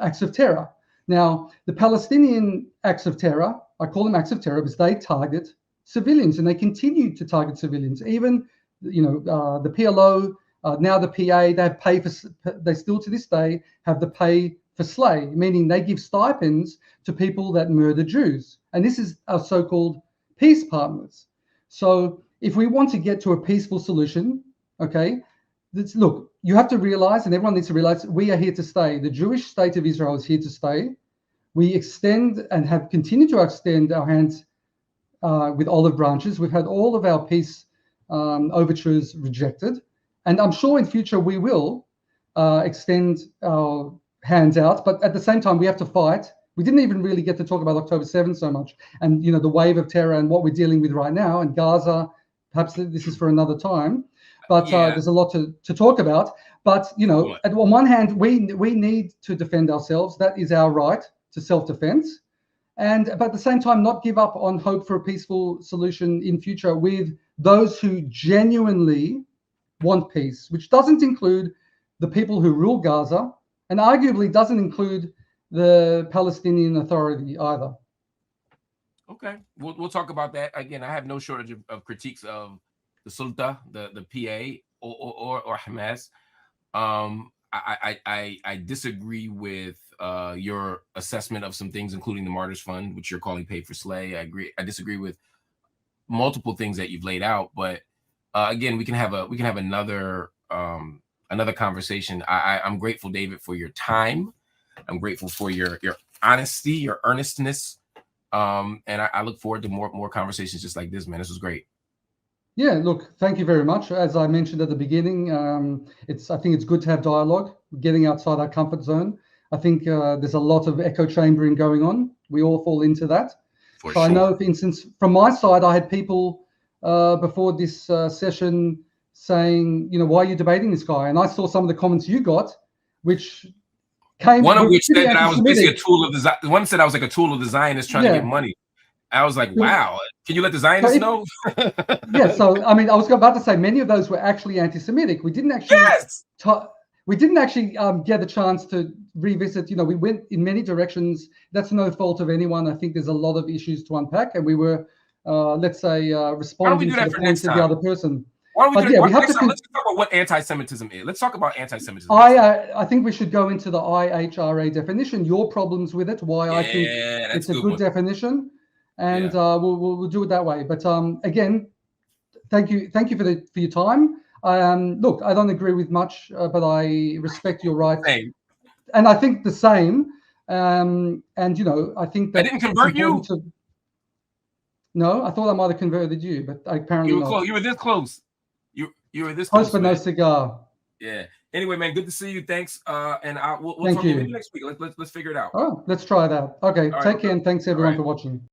acts of terror. Now, the Palestinian acts of terror, I call them acts of terror because they target civilians, and they continue to target civilians. Even, the PLO, now the PA, they still to this day have the pay for slay, meaning they give stipends to people that murder Jews. And this is our so-called peace partners. So if we want to get to a peaceful solution, okay, look, you have to realize, and everyone needs to realize, we are here to stay. The Jewish state of Israel is here to stay. We extend and have continued to extend our hands with olive branches. We've had all of our peace overtures rejected. And I'm sure in future we will extend our hands out, but at the same time we have to fight. We didn't even really get to talk about October 7th so much, and the wave of terror and what we're dealing with right now in Gaza. Perhaps this is for another time, but there's a lot to talk about. But on one hand, we need to defend ourselves. That is our right to self-defense, but at the same time not give up on hope for a peaceful solution in future with those who genuinely want peace, which doesn't include the people who rule Gaza, and arguably doesn't include the Palestinian Authority either. Okay, we'll talk about that. Again, I have no shortage of critiques of the Sulta, the PA, or Hamas. I disagree with your assessment of some things, including the Martyrs Fund, which you're calling pay for slay. I disagree with multiple things that you've laid out, but again, we can have another conversation. I'm grateful, David, for your time. I'm grateful for your honesty, your earnestness, and I look forward to more conversations just like this, man. This was great. Yeah, look, thank you very much. As I mentioned at the beginning, I think it's good to have dialogue, getting outside our comfort zone. I think there's a lot of echo chambering going on. We all fall into that. For sure. I know, for instance, from my side, I had people before this session saying, why are you debating this guy? And I saw some of the comments you got, which came. One of which said that I was basically a tool of the. One said I was like a tool of the Zionists trying to get money. I was like, wow, can you let the Zionists know? Yeah, so I mean, I was about to say many of those were actually anti-Semitic. We didn't actually. Yes. We didn't actually get a chance to revisit. We went in many directions. That's no fault of anyone. I think there's a lot of issues to unpack, and we were, let's say, responding to the points of the other person. Let's talk about what anti-Semitism is. Let's talk about anti-Semitism. I think we should go into the IHRA definition, your problems with it, why I think it's a good definition, and we'll do it that way. But again, thank you for your time. Look, I don't agree with much, but I respect your right, and I think the same. And I think that I didn't convert you. No, I thought I might have converted you, but apparently not. You were this close. You were this close, but no cigar. Yeah. Anyway, man, good to see you. Thanks. And we'll talk maybe next week. Let's figure it out. Oh, let's try it out. Okay. Take care, and thanks everyone for watching.